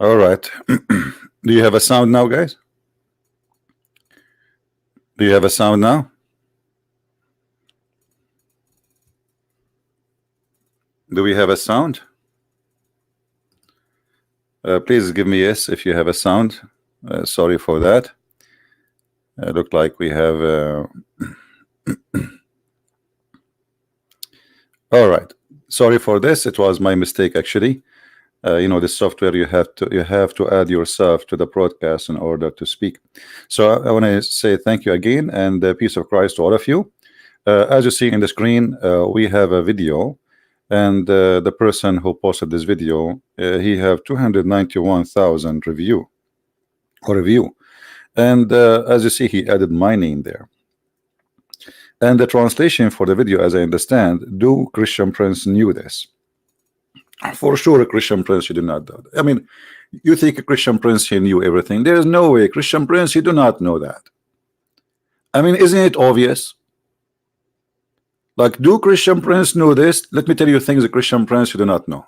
All right. Do you have a sound now, guys? Do you have a sound now? Do we have a sound? Please give me yes if you have a sound. Sorry for that. Look like we have. All right. Sorry for this. It was my mistake actually. You know, the software you have to add yourself to the broadcast in order to speak. So I want to say thank you again and peace of Christ to all of you. As you see in the screen, we have a video, and the person who posted this video, he have 291,000 review, and as you see, he added my name there. And the translation for the video, as I understand, do Christian Prince knew this? For sure, a Christian Prince, you do not know. I mean, you think a Christian Prince, he knew everything. There is no way, Christian Prince, you do not know that. I mean, isn't it obvious? Like, do Christian Prince know this? Let me tell you things, a Christian Prince you do not know.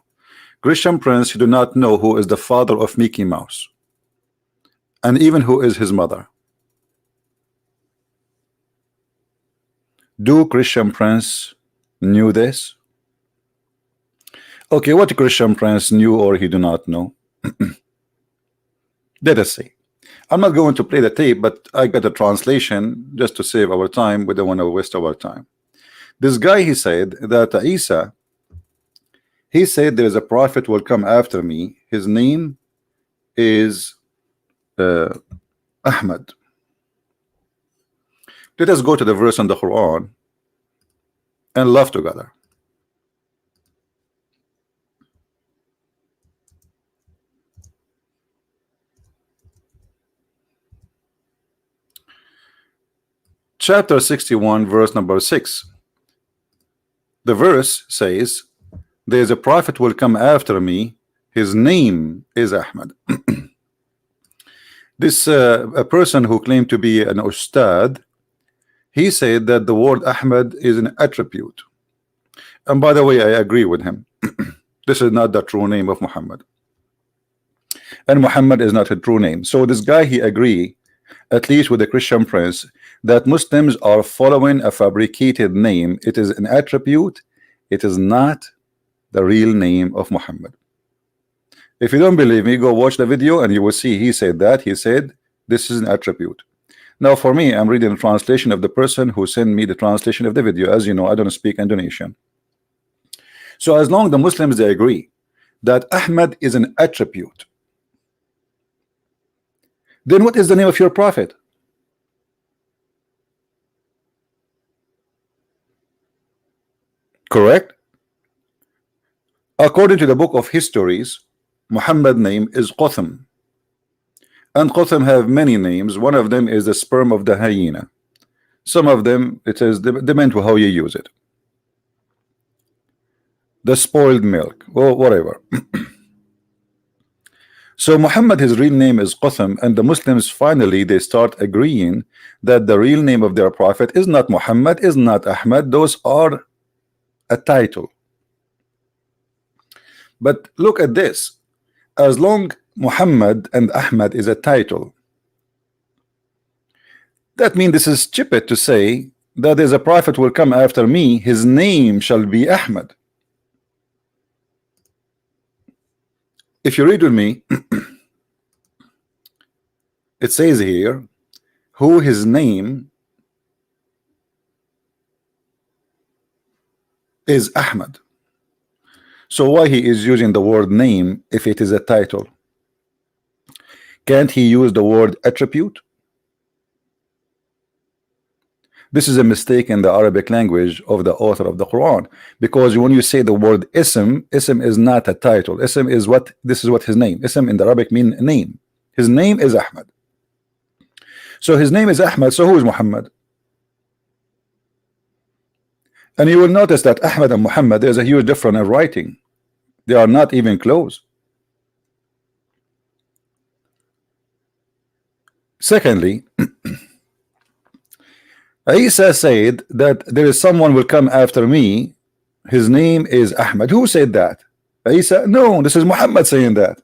Christian Prince, you do not know who is the father of Mickey Mouse, and even who is his mother. Do Christian Prince knew this? Okay, what Christian Prince knew or he do not know? Let us see. I'm not going to play the tape, but I got a translation just to save our time. We don't want to waste our time. This guy, he said that Isa, he said there is a prophet will come after me. His name is Ahmad. Let us go to the verse in the Quran and laugh together. Chapter 61, verse number 6. The verse says, there is a prophet will come after me. His name is Ahmad. This a person who claimed to be an Ustadz, he said that the word Ahmad is an attribute. And by the way, I agree with him. This is not the true name of Muhammad, and Muhammad is not a true name. So this guy, he agree, at least with the Christian Prince, that Muslims are following a fabricated name. It is an attribute. It is not the real name of Muhammad. If you don't believe me, go watch the video and you will see he said that. He said this is an attribute. Now for me, I'm reading the translation of the person who sent me the translation of the video. As you know, I don't speak Indonesian. So as long as the Muslims, they agree that Ahmad is an attribute, then what is the name of your prophet? Correct? According to the book of histories, Muhammad's name is Qatham, and Qatham have many names. One of them is the sperm of the hyena. Some of them, it is depends on how you use it. The spoiled milk, or whatever. So Muhammad, his real name is Qatham, and the Muslims finally they start agreeing that the real name of their prophet is not Muhammad, is not Ahmad. Those are a title. But look at this. As long Muhammad and Ahmad is a title, that means this is stupid to say that there's a prophet will come after me, his name shall be Ahmad. If you read with me, it says here who his name is Ahmad. So why he is using the word name if it is a title? Can't he use the word attribute? This is a mistake in the Arabic language of the author of the Quran, because when you say the word ism is not a title. Ism is what, this is what his name. Ism in the Arabic mean name. His name is Ahmad. So his name is Ahmad. So who is Muhammad? And you will notice that Ahmad and Muhammad, there's a huge difference in writing. They are not even close. Secondly, Isa said that there is someone will come after me, his name is Ahmad. Who said that? Isa? No, this is Muhammad saying that.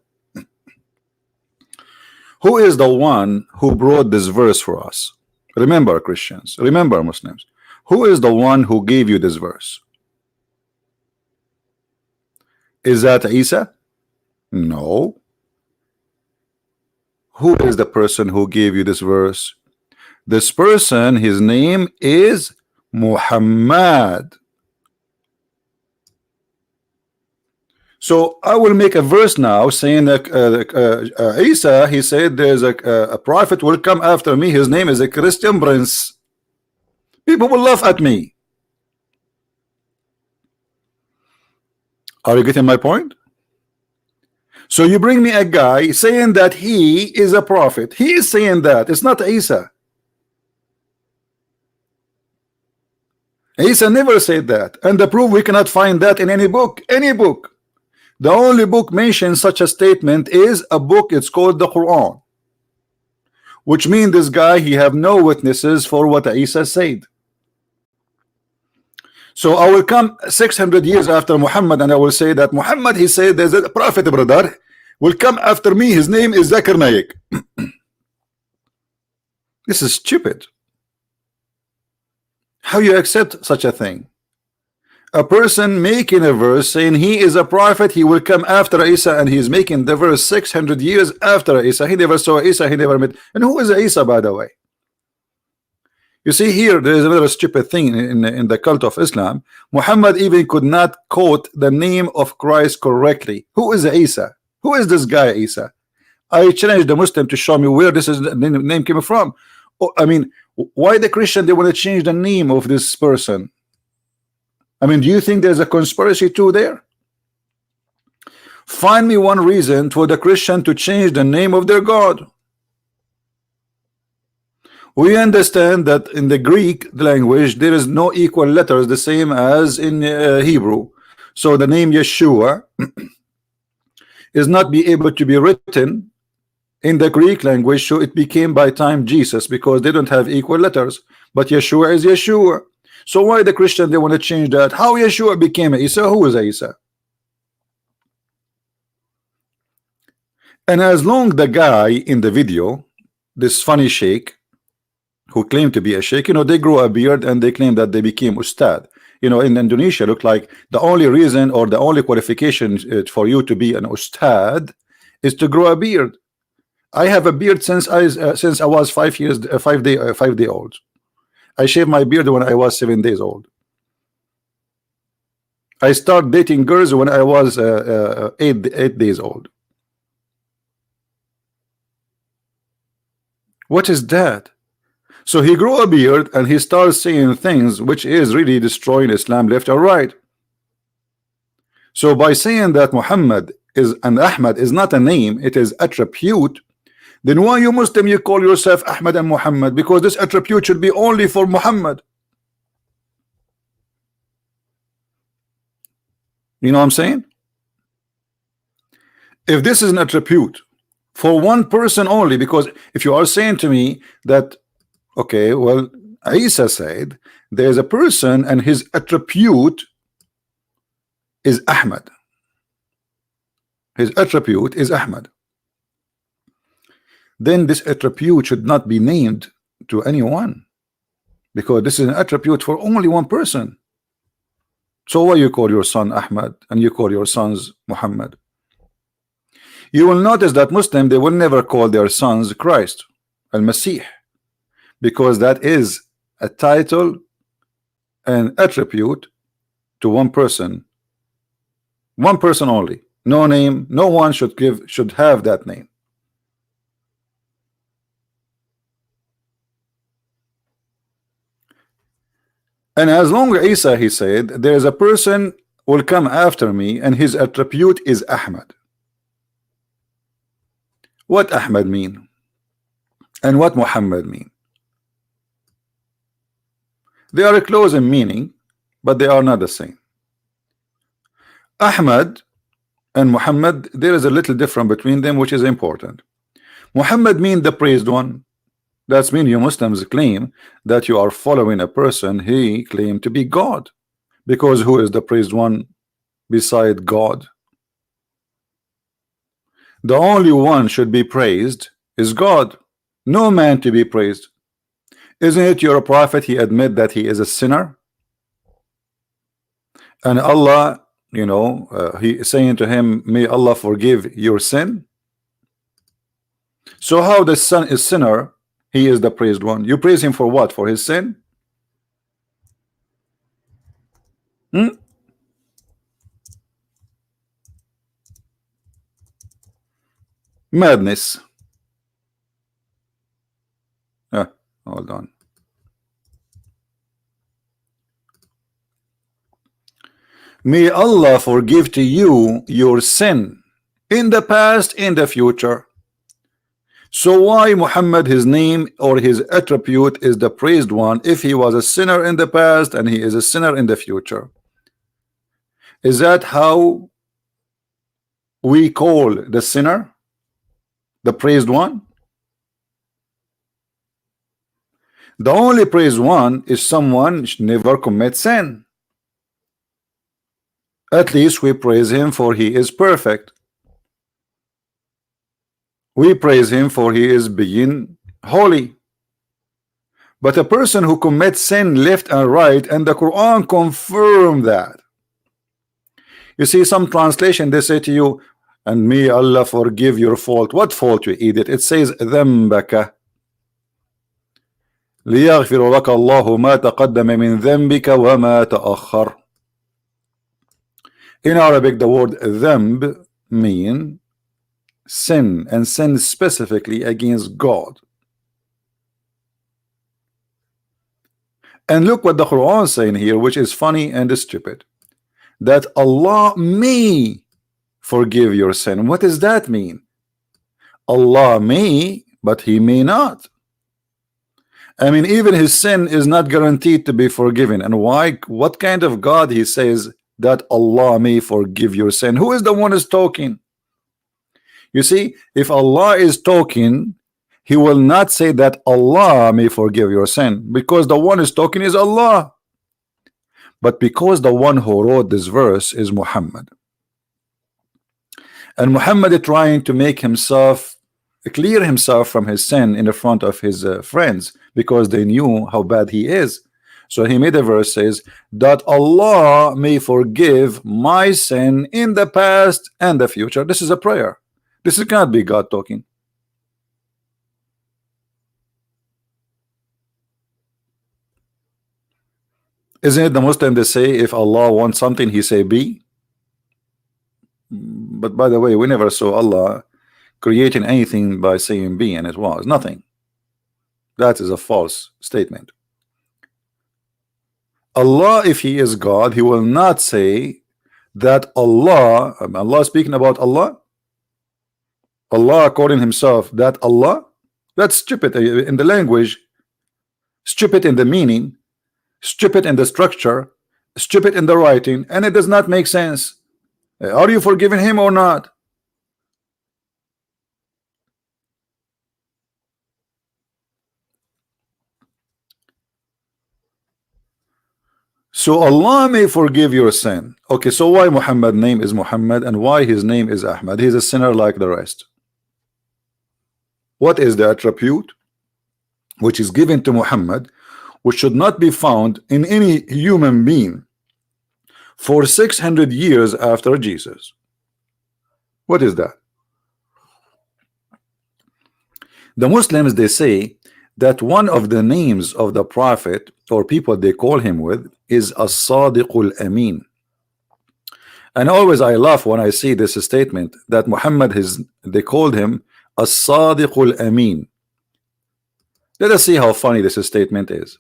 Who is the one who brought this verse for us? Remember, Christians, remember, Muslims, who is the one who gave you this verse? Is that Isa? No. Who is the person who gave you this verse? This person, his name is Muhammad. So I will make a verse now saying that Isa, he said there's a prophet will come after me, his name is a Christian prince. People will laugh at me. Are you getting my point? So you bring me a guy saying that he is a prophet. He is saying that. It's not Isa. Isa never said that. And the proof, we cannot find that in any book. Any book. The only book mentions such a statement is a book. It's called the Quran. Which means this guy, he have no witnesses for what Isa said. So I will come 600 years after Muhammad and I will say that Muhammad, he said there's a prophet, brother, will come after me. His name is Zakir Naik. This is stupid. How you accept such a thing? A person making a verse saying he is a prophet, he will come after Isa, and he's making the verse 600 years after Isa. He never saw Isa, he never met. And who is Isa, by the way? You see here, there is another stupid thing in the cult of Islam. Muhammad even could not quote the name of Christ correctly. Who is Isa? Who is this guy, Isa? I challenge the Muslim to show me where this is the name came from. Oh, I mean, why the Christian, they want to change the name of this person? I mean, do you think there's a conspiracy too there? Find me one reason for the Christian to change the name of their God. We understand that in the Greek language there is no equal letters the same as in Hebrew. So the name Yeshua is not be able to be written in the Greek language, so it became by time Jesus, because they don't have equal letters. But Yeshua is Yeshua. So why the Christian, they want to change that? How Yeshua became Isa? Who is Isa? And as long the guy in the video, this funny sheikh who claimed to be a sheikh, you know, they grow a beard and they claim that they became Ustadz. You know, in Indonesia, look like the only reason or the only qualification for you to be an Ustadz is to grow a beard. I have a beard since I was 5 day old. I shaved my beard when I was 7 days old. I started dating girls when I was 8 days old. What is that? So he grew a beard and he starts saying things which is really destroying Islam left or right. So by saying that Muhammad is and Ahmad is not a name, it is attribute, then why you Muslim you call yourself Ahmad and Muhammad? Because this attribute should be only for Muhammad. You know what I'm saying? If this is an attribute for one person only, because if you are saying to me that, okay, well, Isa said there's a person and his attribute is Ahmad. His attribute is Ahmad. Then this attribute should not be named to anyone, because this is an attribute for only one person. So why you call your son Ahmad and you call your sons Muhammad? You will notice that Muslim, they will never call their sons Christ, Al-Masih, because that is a title and attribute to one person only. No name, no one should have that name. And as long as Isa, he said, there is a person will come after me and his attribute is Ahmad. What Ahmad mean? And what Muhammad mean? They are close in meaning, but they are not the same. Ahmad and Muhammad, there is a little difference between them, which is important. Muhammad mean the praised one. That's mean you Muslims claim that you are following a person he claimed to be God, because who is the praised one beside God? The only one should be praised is God, no man to be praised. Isn't it your prophet? He admit that he is a sinner, and Allah, you know, he is saying to him, may Allah forgive your sin. So how the son is sinner, he is the praised one. You praise him for what? For his sin? Madness. Hold on. May Allah forgive to you your sin in the past, in the future. So why Muhammad, his name or his attribute is the praised one, if he was a sinner in the past and he is a sinner in the future? Is that how we call the sinner the praised one? The only praised one is someone never commits sin. At least we praise him for he is perfect. We praise him for he is being holy. But a person who commits sin left and right, and the Quran confirm that. You see, some translation they say to you, and may Allah forgive your fault. What fault, you idiot? It says ذنبك ليغفر لك الله ما تقدم من ذنبك وما تأخر. In Arabic, the word ذنب mean sin, and sin specifically against God. And look what the Quran is saying here, which is funny and stupid, that Allah may forgive your sin. What does that mean? Allah may, but he may not. I mean, even his sin is not guaranteed to be forgiven. And why? What kind of God he says that Allah may forgive your sin? Who is the one who's talking? You see, if Allah is talking, he will not say that Allah may forgive your sin, because the one is talking is Allah. But because the one who wrote this verse is Muhammad, and Muhammad is trying to make himself clear himself from his sin in the front of his friends, because they knew how bad he is. So he made a verse says that Allah may forgive my sin in the past and the future. This is a prayer. This cannot be God talking. Isn't it the Muslim they say if Allah wants something, he say be? But by the way, we never saw Allah creating anything by saying be, and it was nothing. That is a false statement. Allah, if he is God, he will not say that Allah speaking about Allah according himself, that Allah, that's stupid in the language, stupid in the meaning, stupid in the structure, stupid in the writing, and it does not make sense. Are you forgiving him or not? So Allah may forgive your sin. Okay, so why Muhammad's name is Muhammad and why his name is Ahmad? He's a sinner like the rest. What is the attribute which is given to Muhammad, which should not be found in any human being for 600 years after Jesus? What is that? The Muslims, they say that one of the names of the prophet or people they call him with is as-Sadiqul Amin. And always I laugh when I see this statement that Muhammad they called him as-Sadiqul Amin. Let us see how funny this statement is.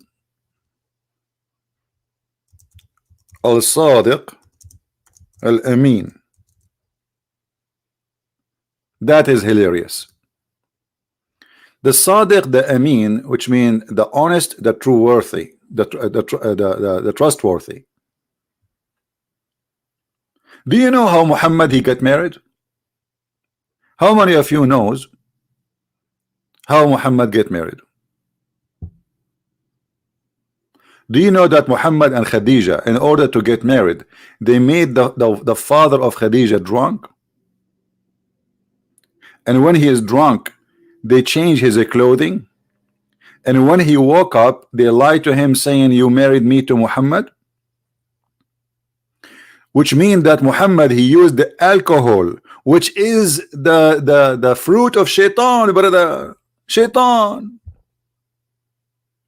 Al-Sadiq Al-Amin. That is hilarious. The Sadiq, the Amin, which means the honest, the true worthy, the trustworthy. Do you know how Muhammad he got married? How many of you knows how Muhammad get married? Do you know that Muhammad and Khadija, in order to get married, they made the father of Khadija drunk? And when he is drunk, they changed his clothing, and when he woke up, they lied to him saying, you married me to Muhammad, which means that Muhammad, he used the alcohol, which is the fruit of shaitan, brother. Shaitan.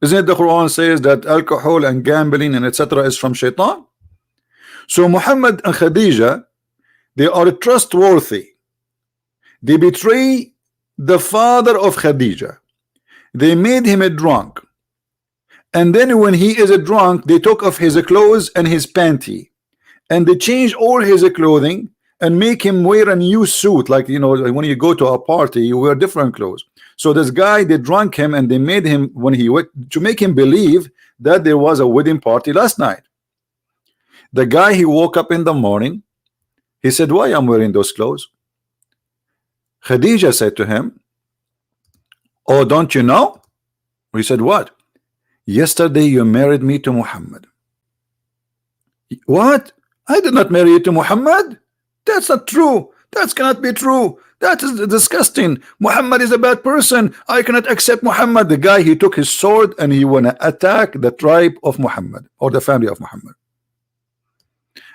Isn't it the Quran says that alcohol and gambling and etc. is from shaitan? So Muhammad and Khadija, they are trustworthy. They betray the father of Khadija. They made him a drunk, and then when he is a drunk, they took off his clothes and his panty, and they change all his clothing and make him wear a new suit. Like, you know, when you go to a party, you wear different clothes. So this guy, they drunk him and they made him, when he went to make him believe that there was a wedding party last night. The guy, he woke up in the morning, he said, why I'm wearing those clothes? Khadija said to him, oh, don't you know? He said, what? Yesterday you married me to Muhammad. What? I did not marry you to Muhammad. That's not true. That cannot be true. That is disgusting. Muhammad is a bad person. I cannot accept Muhammad. The guy, he took his sword and he want to attack the tribe of Muhammad, or the family of Muhammad.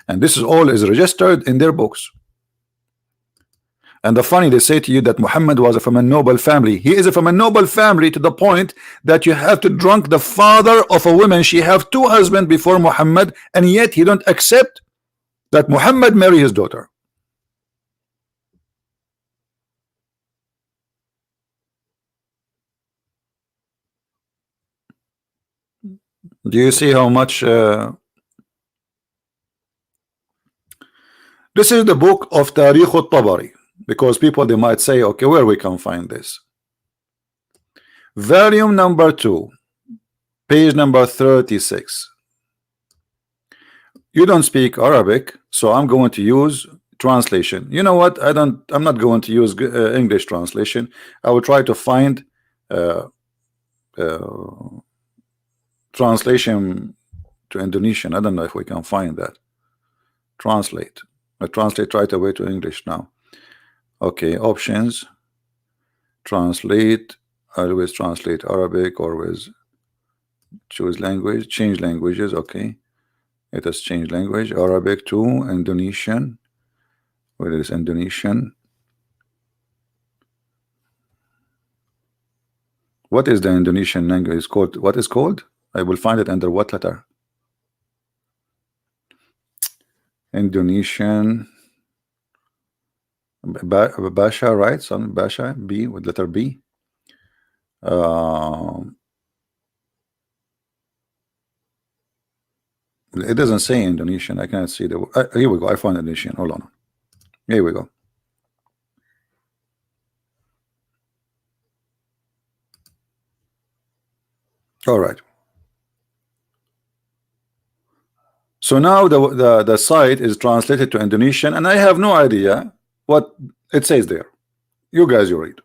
And this is all is registered in their books. And the funny, they say to you that Muhammad was from a noble family. He is from a noble family to the point that you have to drunk the father of a woman. She have two husbands before Muhammad, and yet he don't accept that Muhammad marry his daughter. Do you see how much this is the book of Tarikh al-Tabari, because people, they might say, okay, where we can find this? Volume number 2, page number 36. You don't speak Arabic, so I'm going to use translation. You know what? I'm not going to use English translation. I will try to find translation to Indonesian. I don't know if we can find that. Translate. I translate right away to English now. Okay, options. Translate. Always translate Arabic, always choose language, change languages. Okay, it has changed language. Arabic to Indonesian. Where is Indonesian? What is the Indonesian language? It's called, what is called? I will find it under what letter? Indonesian. Basha, right? Some Basha, B with letter B. It doesn't say Indonesian. I cannot see the. Here we go. I found Indonesian. Hold on. Here we go. All right. So now the site is translated to Indonesian, and I have no idea what it says there. You guys, you read.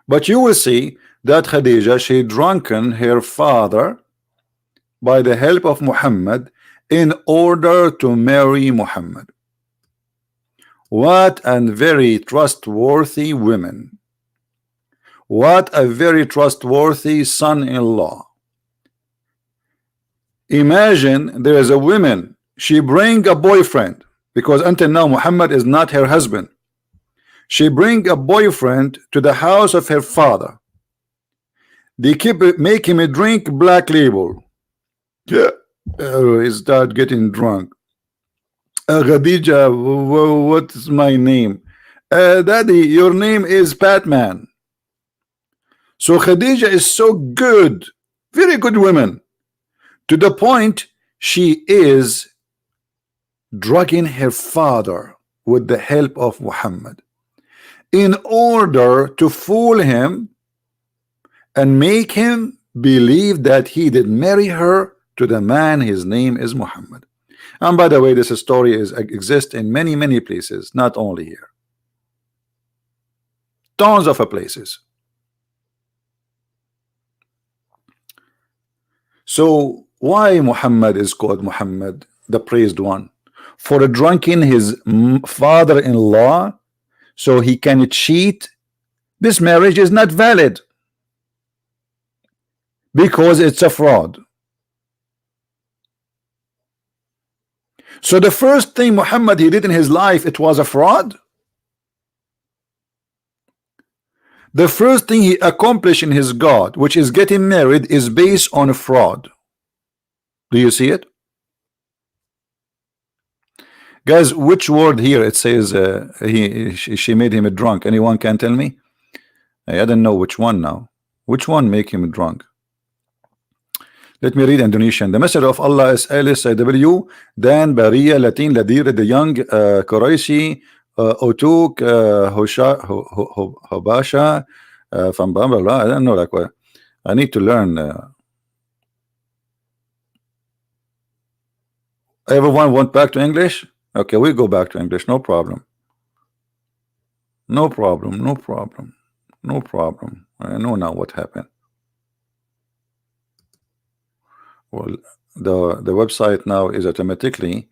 But you will see that Khadija, she drunken her father by the help of Muhammad in order to marry Muhammad. What a very trustworthy women. What a very trustworthy son-in-law. Imagine there is a woman, she bring a boyfriend, because until now Muhammad is not her husband. She bring a boyfriend to the house of her father. They make him drink black label. Yeah, he start getting drunk. Khadija, what's my name? Daddy, your name is Batman. So Khadija is so good, very good woman, to the point she is drugging her father with the help of Muhammad in order to fool him and make him believe that he did marry her to the man, his name is Muhammad. And by the way, this story exists in many places, not only here. Tons of places. So why Muhammad is called Muhammad, the praised one? For drunken his father-in-law, so he can cheat this marriage is not valid because it's a fraud. So the first thing Muhammad he did in his life, it was a fraud. The first thing he accomplished in his God, which is getting married, is based on a fraud. Do you see it? Guys, which word here it says she made him a drunk? Anyone can tell me? I don't know which one now. Which one make him drunk? Let me read Indonesian. The message of Allah is LSW Dan Baria Latin Ladir the young Quraishi Otuk Hobasha from Bambala. I don't know like what. I need to learn. Everyone went back to English? Okay, we go back to English, no problem. No problem, no problem, no problem. I know now what happened. Well, the website now is automatically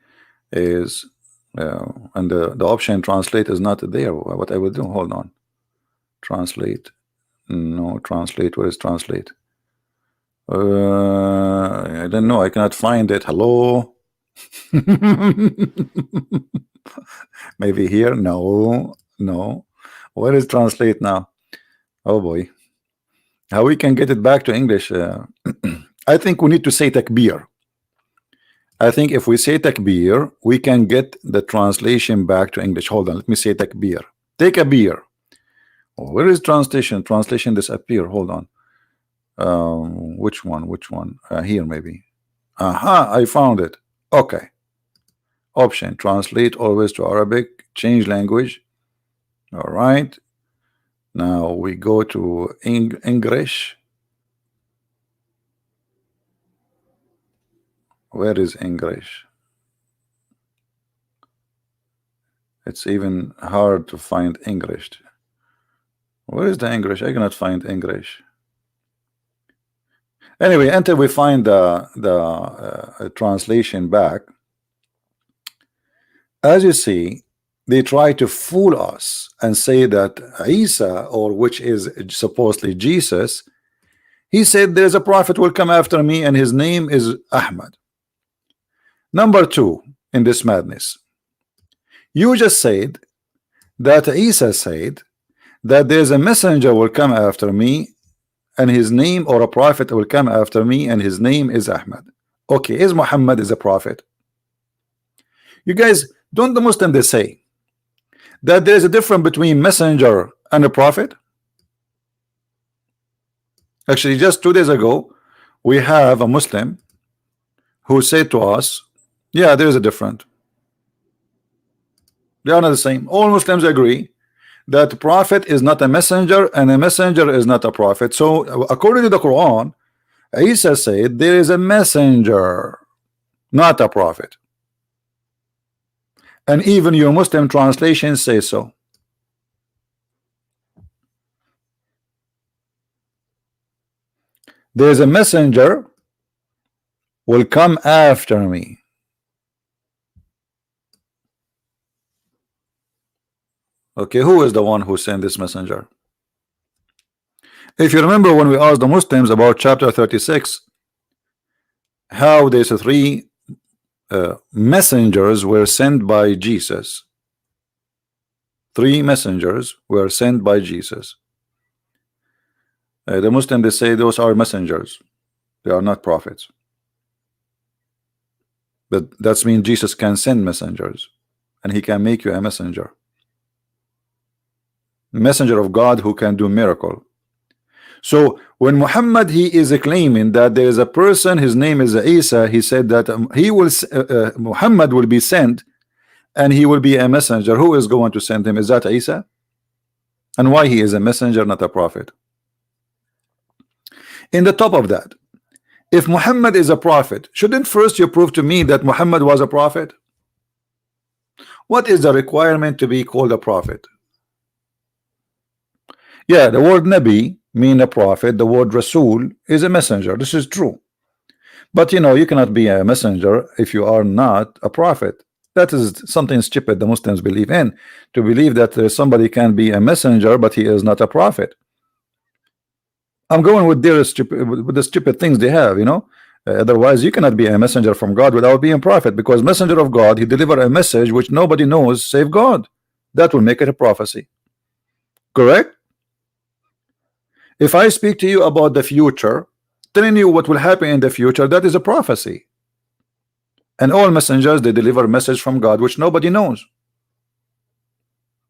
is and the option translate is not there. What I will do, hold on. Translate. No, translate. Where is translate? I don't know. I cannot find it. Hello. Maybe here. No, no. Where is translate now? Oh boy. How we can get it back to English? I think we need to say takbir. I think if we say takbir, we can get the translation back to English. Hold on, let me say takbir. Take a beer. Oh, where is translation? Translation disappear. Hold on. Which one? Which one? Here maybe. Aha, I found it. Okay. Option, translate always to Arabic, change language. All right. Now we go to English. Where is English? It's even hard to find English. Where is the English? I cannot find English. Anyway, until we find the translation back, as you see, they try to fool us and say that Isa, or which is supposedly Jesus, he said there's a prophet will come after me and his name is Ahmad. Number two, in this madness, you just said that Isa said that there's a messenger will come after me and his name, or a prophet will come after me and his name is Ahmad. Okay, is Muhammad is a prophet? You guys, don't the Muslim they say that there's a difference between messenger and a prophet? Actually, just 2 days ago, we have a Muslim who said to us, yeah, there is a difference. They are not the same. All Muslims agree that the prophet is not a messenger and a messenger is not a prophet. So according to the Quran, Isa said there is a messenger, not a prophet. And even your Muslim translations say so. There is a messenger will come after me. Okay, who is the one who sent this messenger? If you remember when we asked the Muslims about chapter 36, how there's three messengers were sent by Jesus. 3 messengers were sent by Jesus. The Muslims they say those are messengers. They are not prophets. But that means Jesus can send messengers and he can make you a messenger. Messenger of God who can do miracle. So when Muhammad he is claiming that there is a person, his name is Isa, he said that he will Muhammad will be sent and he will be a messenger. Who is going to send him? Is that Isa? And why he is a messenger, not a prophet? In the top of that, if Muhammad is a prophet, shouldn't first you prove to me that Muhammad was a prophet? What is the requirement to be called a prophet? Yeah, the word Nabi mean a prophet. The word Rasul is a messenger. This is true. But you know, you cannot be a messenger if you are not a prophet. That is something stupid the Muslims believe in, to believe that somebody can be a messenger but he is not a prophet. I'm going with their stupid, with the stupid things they have, you know. Otherwise, you cannot be a messenger from God without being a prophet, because messenger of God, he deliver a message which nobody knows save God. That will make it a prophecy. Correct? If I speak to you about the future, telling you what will happen in the future, that is a prophecy. And all messengers, they deliver a message from God which nobody knows.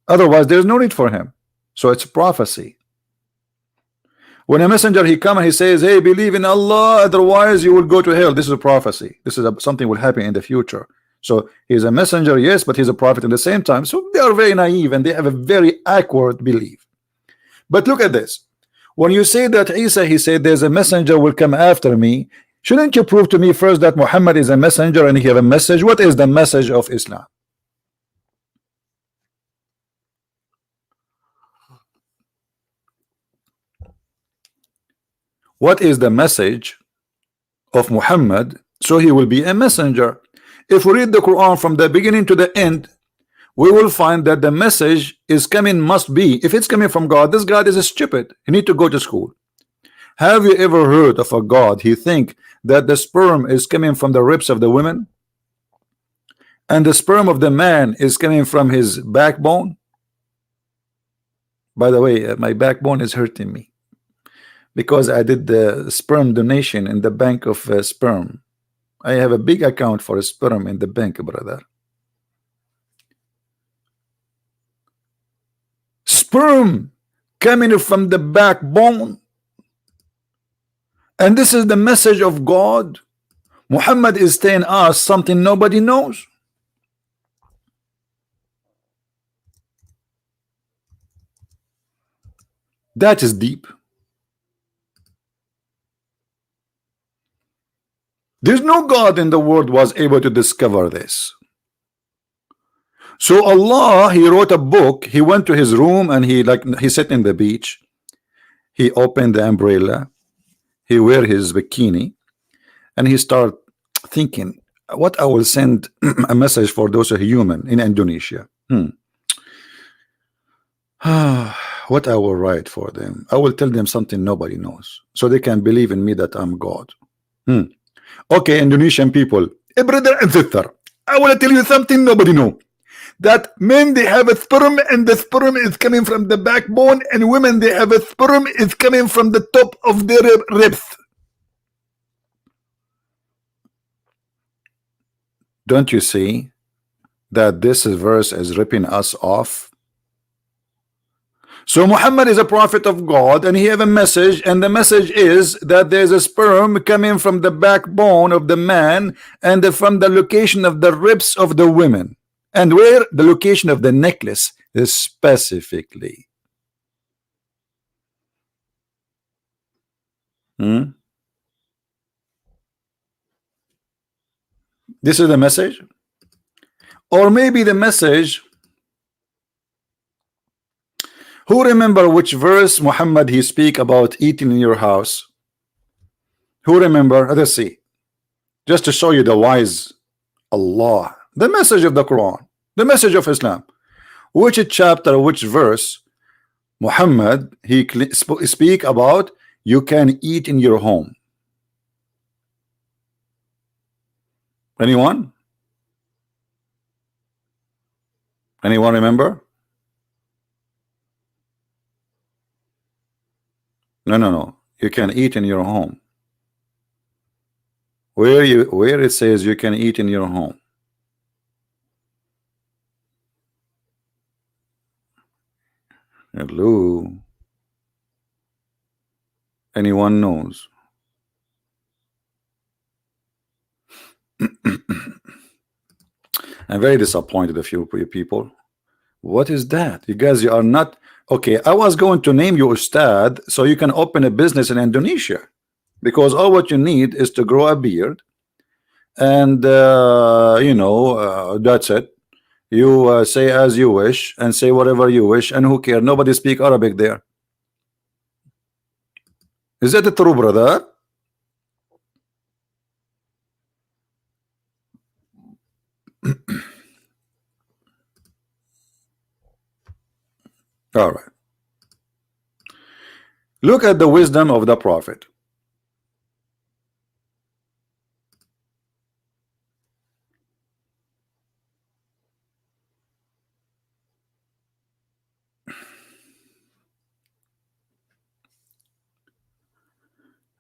Otherwise, there's no need for him. So it's prophecy. When a messenger he come and he says, hey, believe in Allah, otherwise you will go to hell. This is a prophecy. This is something will happen in the future. So he's a messenger, yes, but he's a prophet at the same time. So they are very naive and they have a very accurate belief. But look at this. When you say that Isa, he said there's a messenger will come after me, shouldn't you prove to me first that Muhammad is a messenger and he have a message? What is the message of Islam? What is the message of Muhammad? So he will be a messenger. If we read the Quran from the beginning to the end, we will find that the message is coming, must be, if it's coming from God, this God is stupid. He need to go to school. Have you ever heard of a God he think that the sperm is coming from the ribs of the women and the sperm of the man is coming from his backbone? By the way, my backbone is hurting me because I did the sperm donation in the bank of sperm. I have a big account for sperm in the bank, brother. Sperm coming from the backbone, and this is the message of God. Muhammad is telling us something nobody knows. That is deep. There's no God in the world was able to discover this. So Allah, he wrote a book. He went to his room and he sat in the beach. He opened the umbrella. He wear his bikini and he start thinking, what I will send a message for those who are human in Indonesia. What I will write for them. I will tell them something nobody knows so they can believe in me that I'm God. Okay, Indonesian people, brother and sister, I want to tell you something nobody know. That men, they have a sperm and the sperm is coming from the backbone, and women, they have a sperm is coming from the top of their ribs. Don't you see that this verse is ripping us off? So Muhammad is a prophet of God and he have a message, and the message is that there's a sperm coming from the backbone of the man and from the location of the ribs of the women, and where the location of the necklace is specifically. This is the message, or maybe the message. Who remember which verse Muhammad he speak about eating in your house? Who remember? Let's see. Just to show you the wise Allah, the message of the Quran, the message of Islam. Which chapter, which verse Muhammad he speak about you can eat in your home? Anyone? Anyone remember? No. You can eat in your home. Where it says you can eat in your home. Hello. Anyone knows? I'm very disappointed of you people. What is that? You guys, you are not okay. I was going to name you Ustadz so you can open a business in Indonesia, because all what you need is to grow a beard and that's it. You say as you wish and say whatever you wish, and who care? Nobody speak Arabic there. Is that true, brother? All right. Look at the wisdom of the Prophet.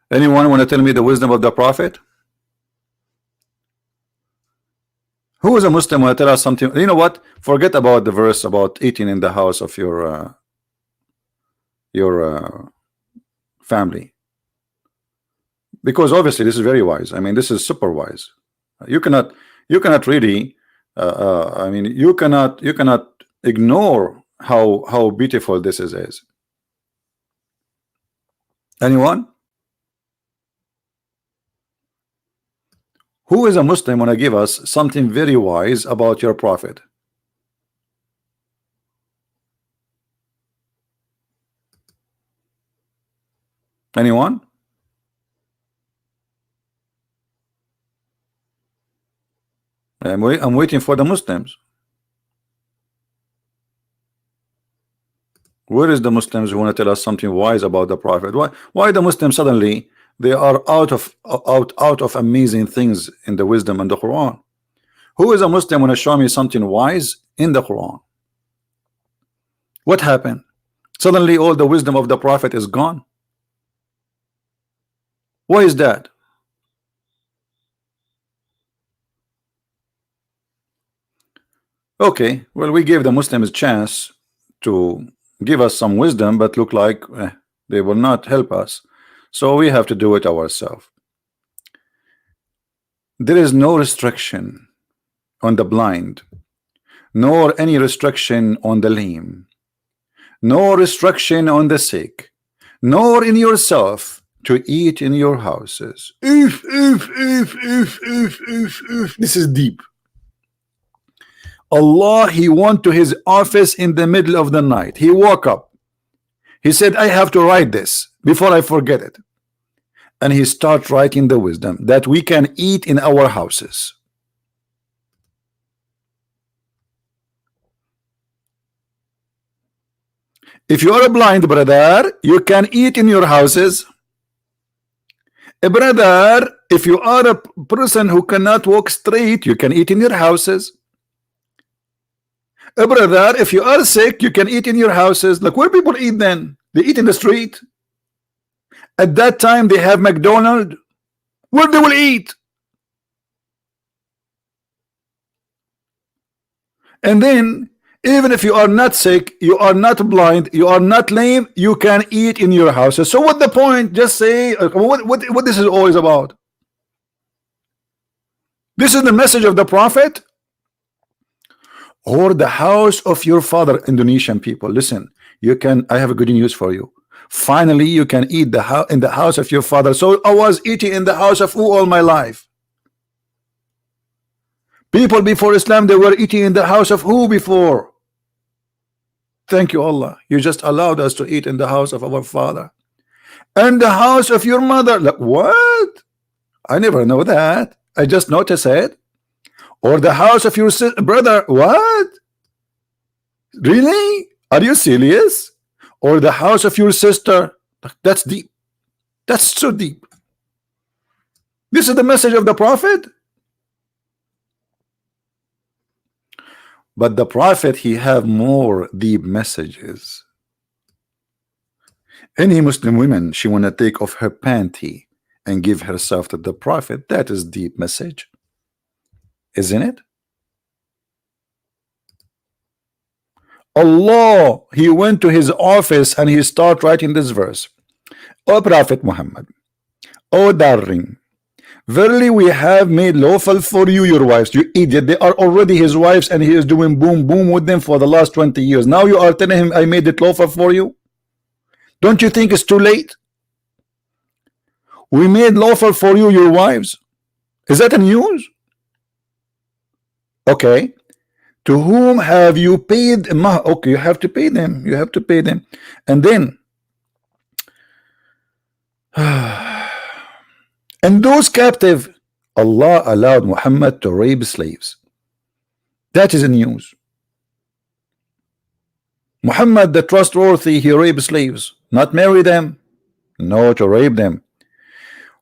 Anyone want to tell me the wisdom of the Prophet? Who is a Muslim want to tell us something? You know what? Forget about the verse about eating in the house of your family, because obviously this is very wise. I mean, this is super wise. You cannot really I mean, you cannot ignore how beautiful this is. Anyone who is a Muslim want to give us something very wise about your Prophet? Anyone? I'm waiting for the Muslims. Where is the Muslims who want to tell us something wise about the Prophet? Why the Muslims suddenly they are out of amazing things in the wisdom and the Quran? Who is a Muslim want to show me something wise in the Quran? What happened? Suddenly all the wisdom of the Prophet is gone. Why is that? Okay, well, we gave the Muslims a chance to give us some wisdom, but look like they will not help us, so we have to do it ourselves. There is no restriction on the blind, nor any restriction on the lame, no restriction on the sick, nor in yourself to eat in your houses. If. This is deep. Allah, he went to his office in the middle of the night. He woke up. He said, I have to write this before I forget it. And he started writing the wisdom that we can eat in our houses. If you are a blind brother, you can eat in your houses. A brother, if you are a person who cannot walk straight, you can eat in your houses. A brother, if you are sick, you can eat in your houses. Like, where people eat then? They eat in the street. At that time, they have McDonald's. Where they will eat? And then, even if you are not sick, you are not blind, you are not lame, you can eat in your houses. So what the point? Just say what this is always about. This is the message of the Prophet. Or the house of your father. Indonesian people, listen, you can, I have a good news for you. Finally you can eat in the house of your father. So I was eating in the house of who all my life? People before Islam, they were eating in the house of who before? Thank you, Allah. You just allowed us to eat in the house of our father. And the house of your mother. Like, what? I never know that. I just noticed it. Or the house of your brother. What? Really? Are you serious? Or the house of your sister. That's deep. That's so deep. This is the message of the Prophet. But the Prophet, he have more deep messages. Any Muslim woman, she want to take off her panty and give herself to the Prophet. That is deep message, isn't it? Allah, he went to his office and he started writing this verse. O Prophet Muhammad, O darling, verily we have made lawful for you your wives. You idiot, they are already his wives and he is doing boom boom with them for the last 20 years. Now you are telling him I made it lawful for you? Don't you think it's too late? We made lawful for you your wives. Is that a news? Okay. To whom have you paid? Okay, you have to pay them. You have to pay them. And then and those captive, Allah allowed Muhammad to rape slaves. That is a news. Muhammad the trustworthy, he raped slaves, not marry them, no, to rape them.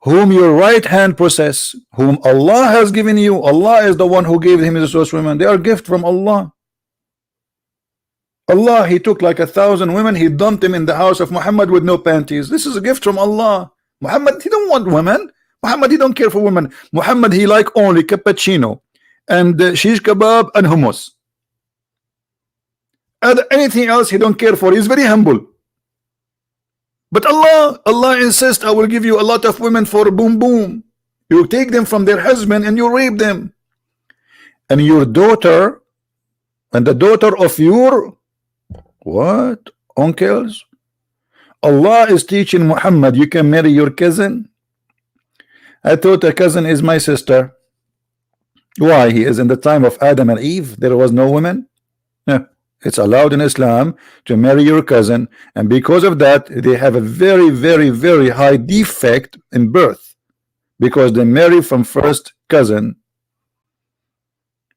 Whom your right hand possess, whom Allah has given you. Allah is the one who gave him those women. They are gift from Allah. Allah, he took like 1,000 women, he dumped them in the house of Muhammad with no panties. This is a gift from Allah. Muhammad, he don't want women. Muhammad, he don't care for women. Muhammad, he like only cappuccino and shish kebab and hummus. And anything else he don't care for. He's very humble. But Allah insists, I will give you a lot of women for boom boom. You take them from their husband and you rape them. And your daughter and the daughter of your what? Uncles? Allah is teaching Muhammad, you can marry your cousin. I thought a cousin is my sister. Why? He is in the time of Adam and Eve. There was no women. Yeah. It's allowed in Islam to marry your cousin, and because of that they have a very, very, very high defect in birth, because they marry from first cousin.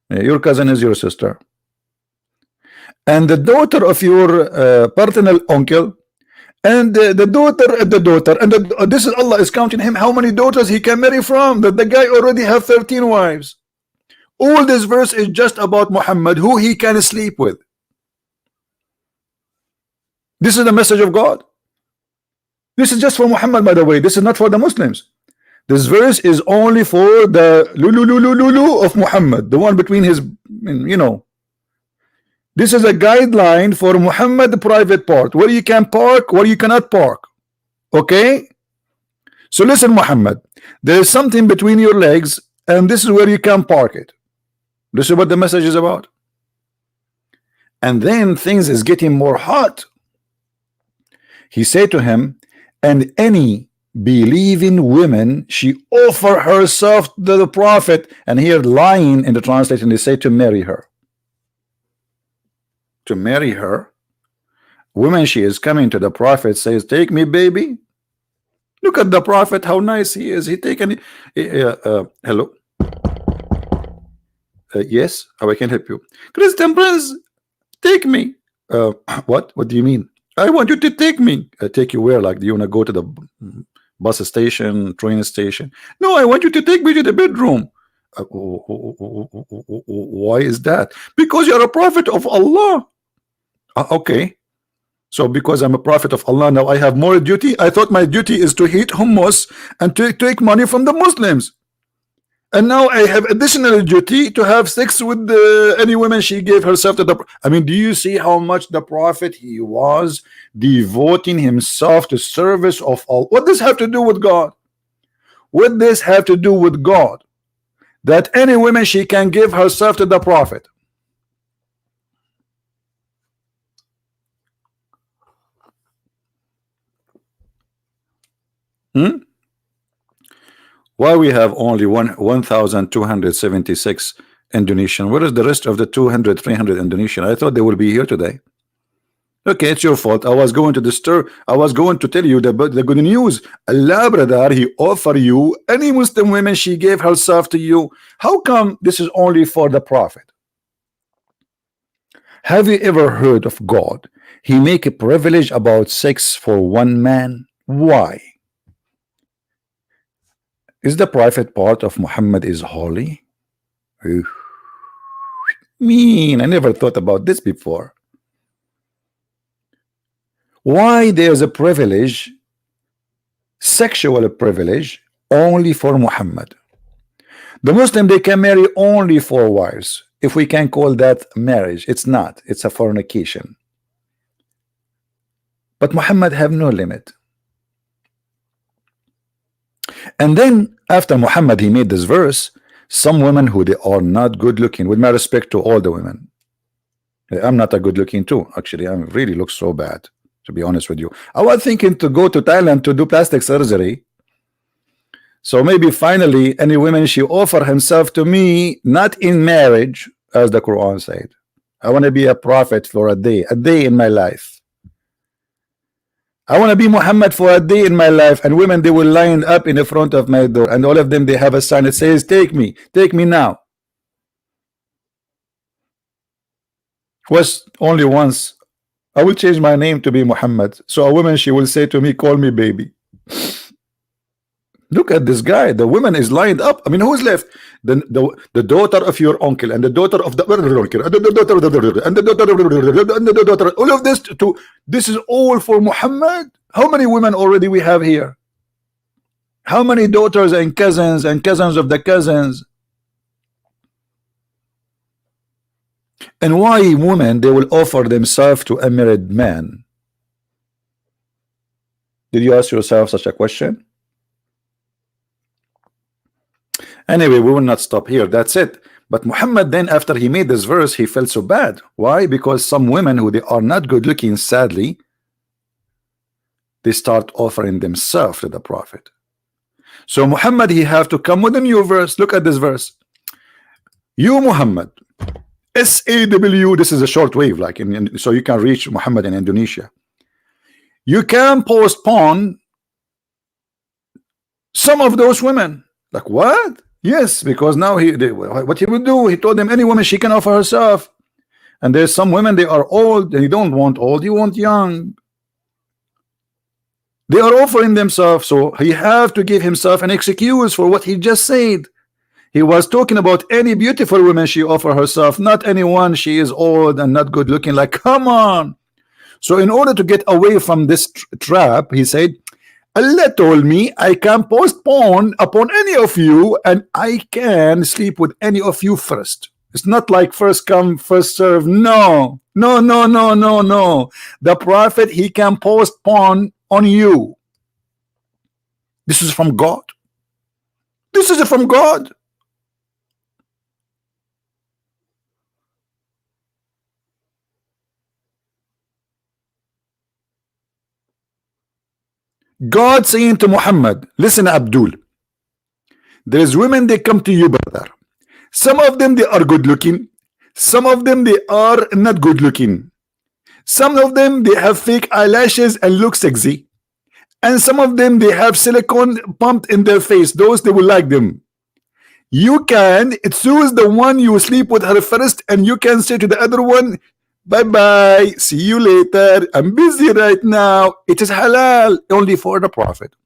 Your cousin is your sister, and the daughter of your paternal uncle, and the daughter, and this is Allah is counting him how many daughters he can marry from. That the guy already have 13 wives. All this verse is just about Muhammad, who he can sleep with. This is the message of God. This is just for Muhammad, by the way. This is not for the Muslims. This verse is only for the lulu of Muhammad, the one between his, you know. This is a guideline for Muhammad, the private part, where you can park, where you cannot park. Okay? So listen, Muhammad, there is something between your legs, and this is where you can park it. This is what the message is about. And then things is getting more hot. He said to him, and any believing woman, she offer herself to the prophet. And here lying in the translation, they say to marry her. To marry her. Woman, she is coming to the prophet, says, take me, baby. Look at the prophet, how nice he is. He taken hello. Yes, how I can help you? Christian Prince, take me. What do you mean? I want you to take me. Take you where? Like, do you want to go to the bus station, train station? No, I want you to take me to the bedroom. Why is that? Because you're a prophet of Allah. Okay. So because I'm a prophet of Allah, now I have more duty. I thought my duty is to eat hummus and to take money from the Muslims. And now I have additional duty to have sex with any woman she gave herself to the. I mean, do you see how much the prophet he was devoting himself to service of all? What does have to do with God? What does have to do with God? That any woman she can give herself to the prophet. Why we have only 1,276 Indonesian? Where is the rest of the 200, 300 Indonesian? I thought they will be here today. Okay, it's your fault. I was going to disturb. I was going to tell you the good news. Allah, brother, he offer you any Muslim woman, she gave herself to you. How come this is only for the prophet? Have you ever heard of God? He make a privilege about sex for one man. Why? Is the private part of Muhammad is holy? Mean, I never thought about this before. Why there's a privilege, sexual privilege, only for Muhammad? The Muslim, they can marry only 4 wives. If we can call that marriage, it's not. It's a fornication. But Muhammad have no limit. And then after Muhammad, he made this verse. Some women who they are not good looking, with my respect to all the women. I'm not a good looking too. Actually, I really look so bad, to be honest with you. I was thinking to go to Thailand to do plastic surgery. So maybe finally any women she offer himself to me, not in marriage, as the Quran said. I want to be a prophet for a day in my life. I want to be Muhammad for a day in my life, and women, they will line up in the front of my door, and all of them, they have a sign that says, take me now. Was only once I will change my name to be Muhammad. So a woman, she will say to me, call me baby. Look at this guy. The woman is lined up. I mean, who's left? The daughter of your uncle, and the daughter of the uncle, and the daughter, and the daughter, and the daughter. All of this this is all for Muhammad. How many women already we have here? How many daughters and cousins of the cousins? And why women, they will offer themselves to a married man? Did you ask yourself such a question? Anyway, we will not stop here. That's it. But Muhammad, then after he made this verse, he felt so bad. Why? Because some women who they are not good looking, sadly, they start offering themselves to the Prophet. So Muhammad, he have to come with a new verse. Look at this verse. You Muhammad, SAW, this is a short wave, like so you can reach Muhammad in Indonesia. You can postpone some of those women. Like what? Yes, because now what he would do, he told them any woman she can offer herself. And there's some women, they are old, and you don't want old, you want young. They are offering themselves, so he have to give himself an excuse for what he just said. He was talking about any beautiful woman she offer herself, not anyone she is old and not good looking. Like, come on. So in order to get away from this trap, he said, Allah told me I can postpone upon any of you, and I can sleep with any of you first. It's not like first come, first serve. No, no, no, no, no, no. The Prophet, he can postpone on you. This is from God. This is from God. God saying to Muhammad, listen, Abdul, there's women, they come to you, brother. Some of them, they are good looking. Some of them, they are not good looking. Some of them, they have fake eyelashes and look sexy. And some of them, they have silicone pumped in their face. Those, they will like them. You can choose the one you sleep with her first, and you can say to the other one, bye-bye, see you later, I'm busy right now. It is halal only for the Prophet.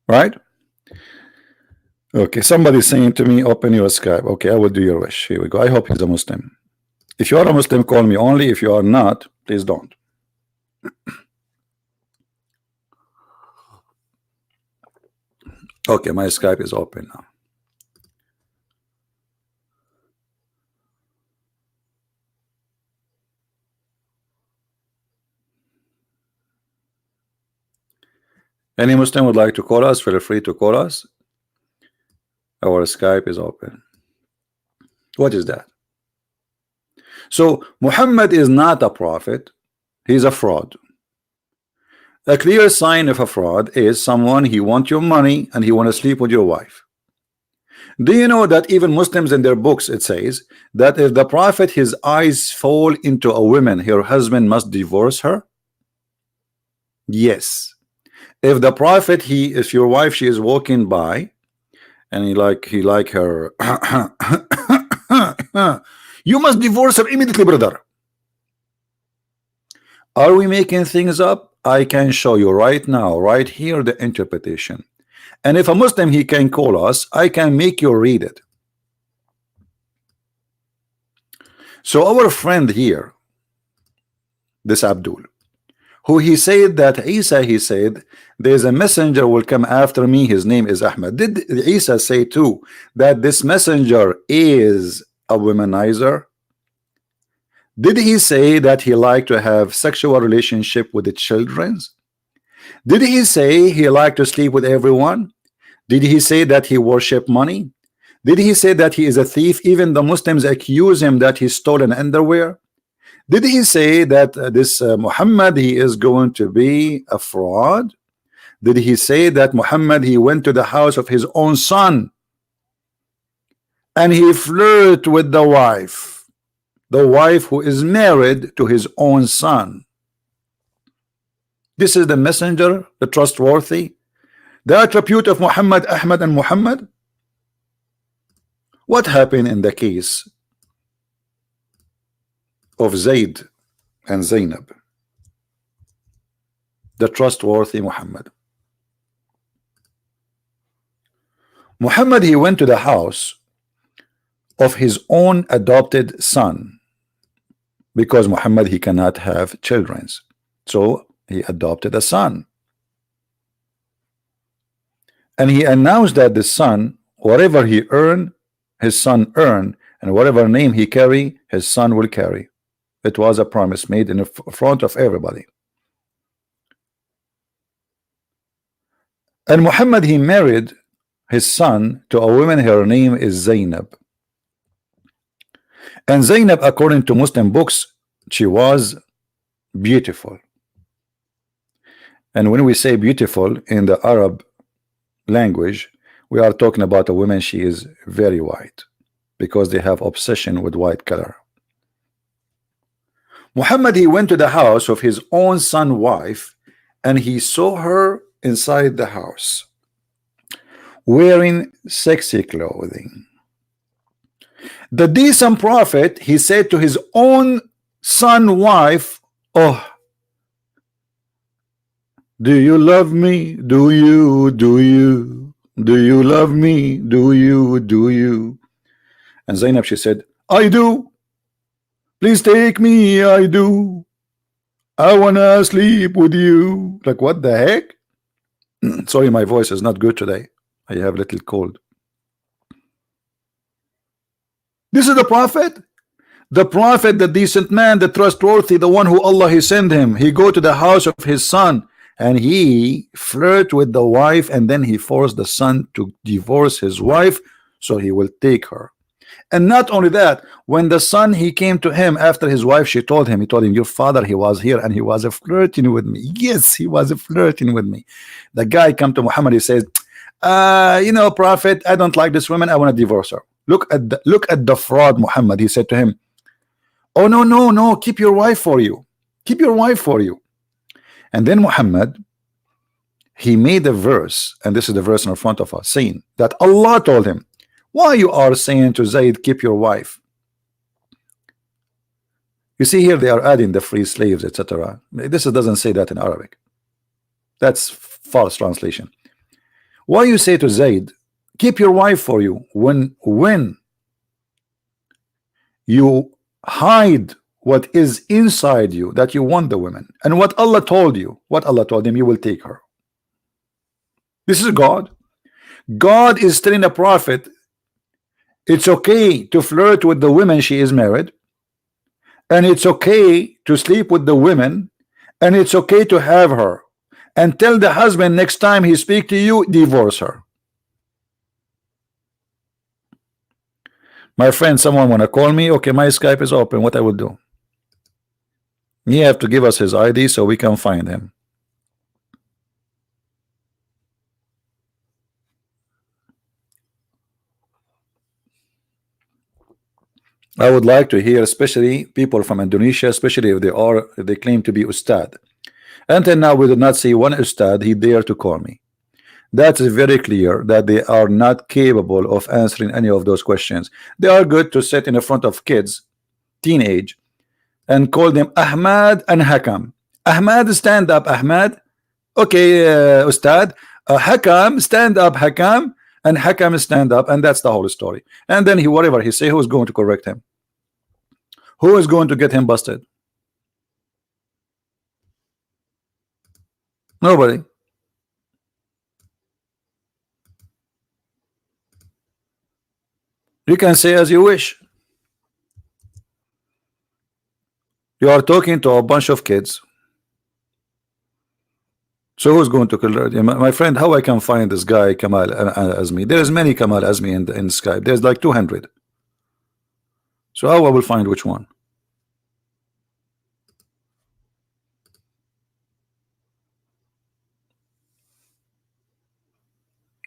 Right? Okay, somebody's saying to me, open your Skype. Okay, I will do your wish. Here we go. I hope he's a Muslim. If you are a Muslim, call me only. If you are not, please don't. Okay, my Skype is open now. Any Muslim would like to call us, feel free to call us. Our Skype is open. What is that? So Muhammad is not a prophet. He's a fraud. A clear sign of a fraud is someone, he wants your money and he want to sleep with your wife. Do you know that even Muslims in their books, it says that if the Prophet, his eyes fall into a woman, her husband must divorce her? Yes. If the Prophet, if your wife, she is walking by and he like her you must divorce her immediately, brother. Are we making things up? I can show you right now, right here, the interpretation. And if a Muslim, he can call us, I can make you read it. So our friend here, this Abdul, who he said that Isa, he said, there's a messenger will come after me, his name is Ahmad. Did Isa say too that this messenger is a womanizer? Did he say that he liked to have sexual relationship with the children? Did he say he liked to sleep with everyone? Did he say that he worship money? Did he say that he is a thief? Even the Muslims accuse him that he stole an underwear. Did he say that this Muhammad, he is going to be a fraud? Did he say that Muhammad, he went to the house of his own son and he flirted with the wife who is married to his own son? This is the messenger, the trustworthy, the attribute of Muhammad, Ahmad, and Muhammad. What happened in the case of Zayd and Zainab, the trustworthy Muhammad. Muhammad, he went to the house of his own adopted son, because Muhammad, he cannot have children, so he adopted a son, and he announced that the son, whatever he earned, his son earned, and whatever name he carry, his son will carry. It was a promise made in front of everybody. And Muhammad, he married his son to a woman, her name is Zainab. And Zainab, according to Muslim books, she was beautiful. And when we say beautiful in the Arab language, we are talking about a woman, she is very white, because they have obsession with white color. Muhammad, he went to the house of his own son wife, and he saw her inside the house wearing sexy clothing. The decent prophet, he said to his own son wife, oh, do you love me? Do you love me? Do you? And Zainab, she said, I do. Please take me, I do. I wanna sleep with you. Like, what the heck? Sorry, my voice is not good today. I have a little cold. This is the prophet, the decent man, the trustworthy, the one who Allah he sent him. He go to the house of his son and he flirt with the wife, and then he forced the son to divorce his wife so he will take her. And not only that, when the son he came to him after his wife, he told him, your father, he was here and he was flirting with me. Yes, he was flirting with me. The guy come to Muhammad, he says, prophet, I don't like this woman, I want to divorce her. Look at the fraud, Muhammad. He said to him, oh, no, keep your wife for you. Keep your wife for you. And then Muhammad, he made a verse, and this is the verse in front of us, saying that Allah told him, why you are saying to Zayd, keep your wife? You see here, they are adding the free slaves, etc. This doesn't say that in Arabic. That's false translation. Why you say to Zayd, keep your wife for you, when you hide what is inside you, that you want the women, and what Allah told you, what Allah told him, you will take her. This is God. God is telling the prophet, it's okay to flirt with the women she is married, and it's okay to sleep with the women, and it's okay to have her, and tell the husband next time he speak to you, divorce her. My friend, someone wanna call me? Okay, my Skype is open. What I will do? You have to give us his ID so we can find him. I would like to hear, especially people from Indonesia, especially if they claim to be Ustad. Until now, we did not see one Ustad he dare to call me. That is very clear that they are not capable of answering any of those questions. They are good to sit in the front of kids, teenage, and call them Ahmad and Hakam. Ahmad, stand up, Ahmad. Okay, Ustad. Hakam, stand up, Hakam. And Hakam, stand up. And that's the whole story. And then whatever he say, who is going to correct him? Who is going to get him busted? Nobody. You can say as you wish. You are talking to a bunch of kids. So who's going to kill my friend? How I can find this guy Kamal Azmi? There's many Kamal Azmi in Skype. There's like 200. So how I will find which one?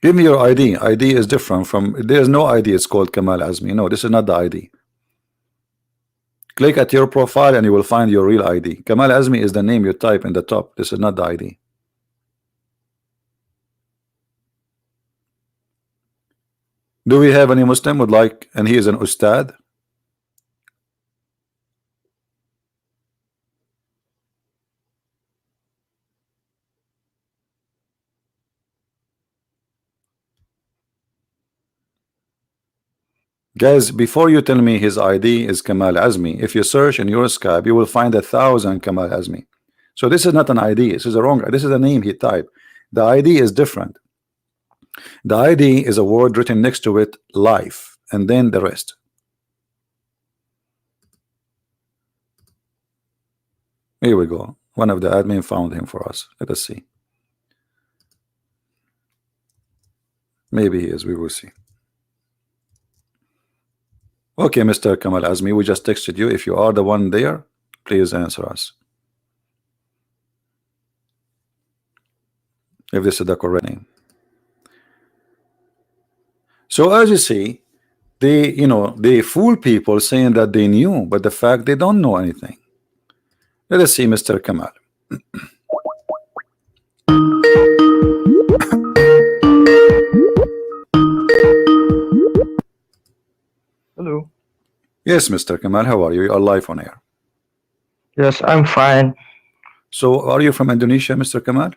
Give me your ID. ID is different from. There's no ID. It's called Kamal Azmi. No, this is not the ID. Click at your profile and you will find your real ID. Kamal Azmi is the name you type in the top. This is not the ID. Do we have any Muslim would like, and he is an Ustad? Guys, before you tell me his ID is Kamal Azmi, if you search in your Skype, you will find 1,000 Kamal Azmi. So this is not an ID. This is a wrong. This is a name he typed. The ID is different. The ID is a word written next to it, life, and then the rest. Here we go. One of the admin found him for us. Let us see. Maybe he is. We will see. Okay, Mr. Kamal Azmi, we just texted you. If you are the one there, please answer us. If this is the correct name. So as you see, they fool people saying that they knew, but the fact they don't know anything. Let us see, Mr. Kamal. Hello. Yes, Mr. Kamal, how are you? You are live on air. Yes, I'm fine. So are you from Indonesia, Mr. Kamal?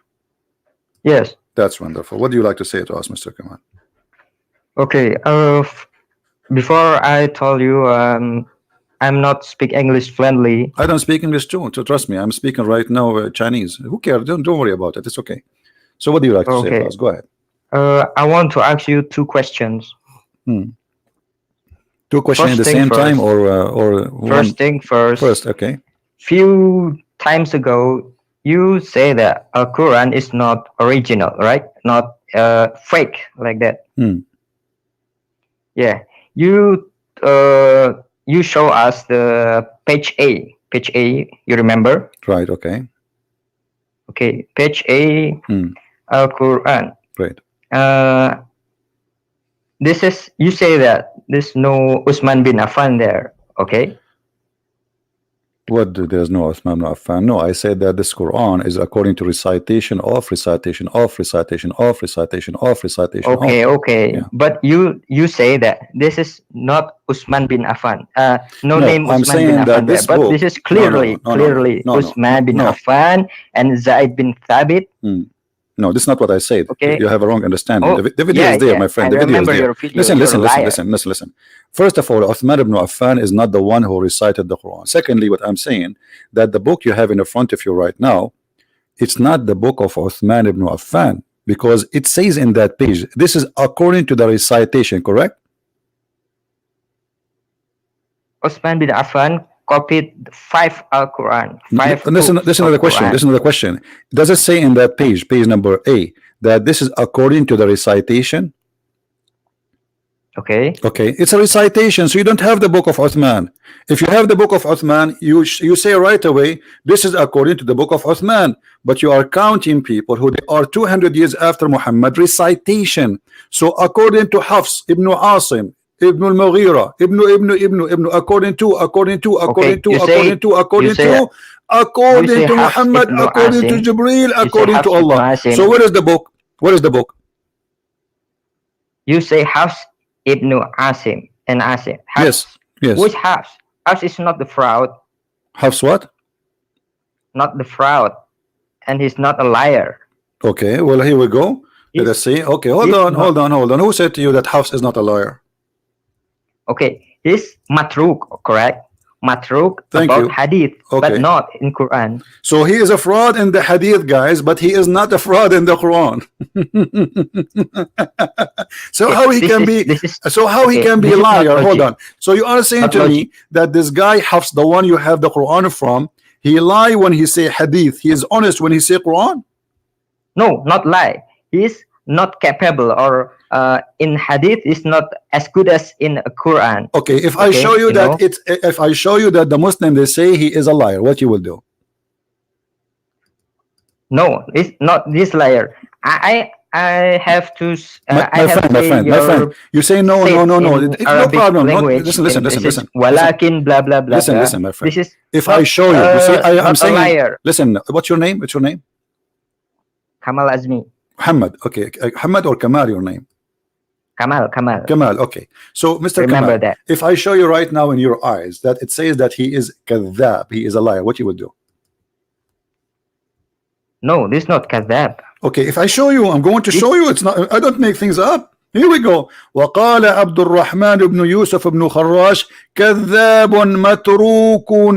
Yes. That's wonderful. What do you like to say to us, Mr. Kamal? Okay. Before I told you, I'm not speak English fluently. I don't speak English too. So trust me, I'm speaking right now Chinese. Who cares? Don't worry about it. It's okay. So what do you like to say to us? Go ahead. I want to ask you two questions. Two questions at the same time, or first thing first. First, okay. Few times ago, you say that Quran is not original, right? Not fake like that. Yeah. You show us the page A. Page A. You remember? Right. Okay. Okay. Page A. Quran. Right. This is, you say that there's no Uthman bin Affan there, okay? What? There's no Uthman bin Affan? No, I said that this Quran is according to recitation of recitation of recitation of recitation of recitation. Okay. Yeah. But you say that this is not Uthman bin Affan. No name Uthman bin Affan there, but this is clearly Uthman bin Affan and Zaid bin Thabit. No, this is not what I said. Okay. You have a wrong understanding. The video is there, my friend. The video is there. Listen. First of all, Uthman ibn Affan is not the one who recited the Quran. Secondly, what I'm saying, that the book you have in front of you right now, it's not the book of Uthman ibn Affan, because it says in that page, this is according to the recitation, correct? Uthman bin Affan copied 5 Al-Quran. Listen to the question. Listen to the question. Does it say in that page number A, that this is according to the recitation? Okay. It's a recitation, so you don't have the book of Uthman. If you have the book of Uthman, you say right away, this is according to the book of Uthman. But you are counting people who they are 200 years after Muhammad, recitation. So according to Hafs ibn Asim, Ibn al-Mughira, Ibn, according to Muhammad, according to Jibreel, according to Allah. So where is the book? What is the book? You say Hafs ibn Asim and Asim. Yes. Which Hafs? Hafs is not the fraud. Hafs what? Not the fraud. And he's not a liar. Okay, well, here we go. Let us see. Okay, hold on. Who said to you that Hafs is not a liar? Okay, he's matruk, correct? Matruk about hadith, but not in Quran. So he is a fraud in the hadith, guys, but he is not a fraud in the Quran. So how he can be a liar? Hold on. So you are saying to me that this guy Hafs, the one you have the Quran from, he lie when he say hadith, he is honest when he say Quran? No, not lie. He is not capable, or in hadith is not as good as in Quran. Okay, if I show you that if I show you that the Muslim, they say he is a liar, what you will do? No, it's not this liar. I have to. My friend. You say no. It's no problem. Listen. Walakin blah blah blah. Listen, my friend. This is if I show you, I'm saying. Liar. Listen, what's your name? Kamal Azmi. Muhammad. Okay, Muhammad or Kamal, your name? Kamal. Okay. So, Mr. Remember Kamal, that. if I show you right now in your eyes that it says that he is kadhab, he is a liar, what you will do? No, this is not kadhab. Okay, if I show you, I'm going to show you. It's not. I don't make things up. Here we go. وقال عبد الرحمن بن يوسف بن خراش كذاب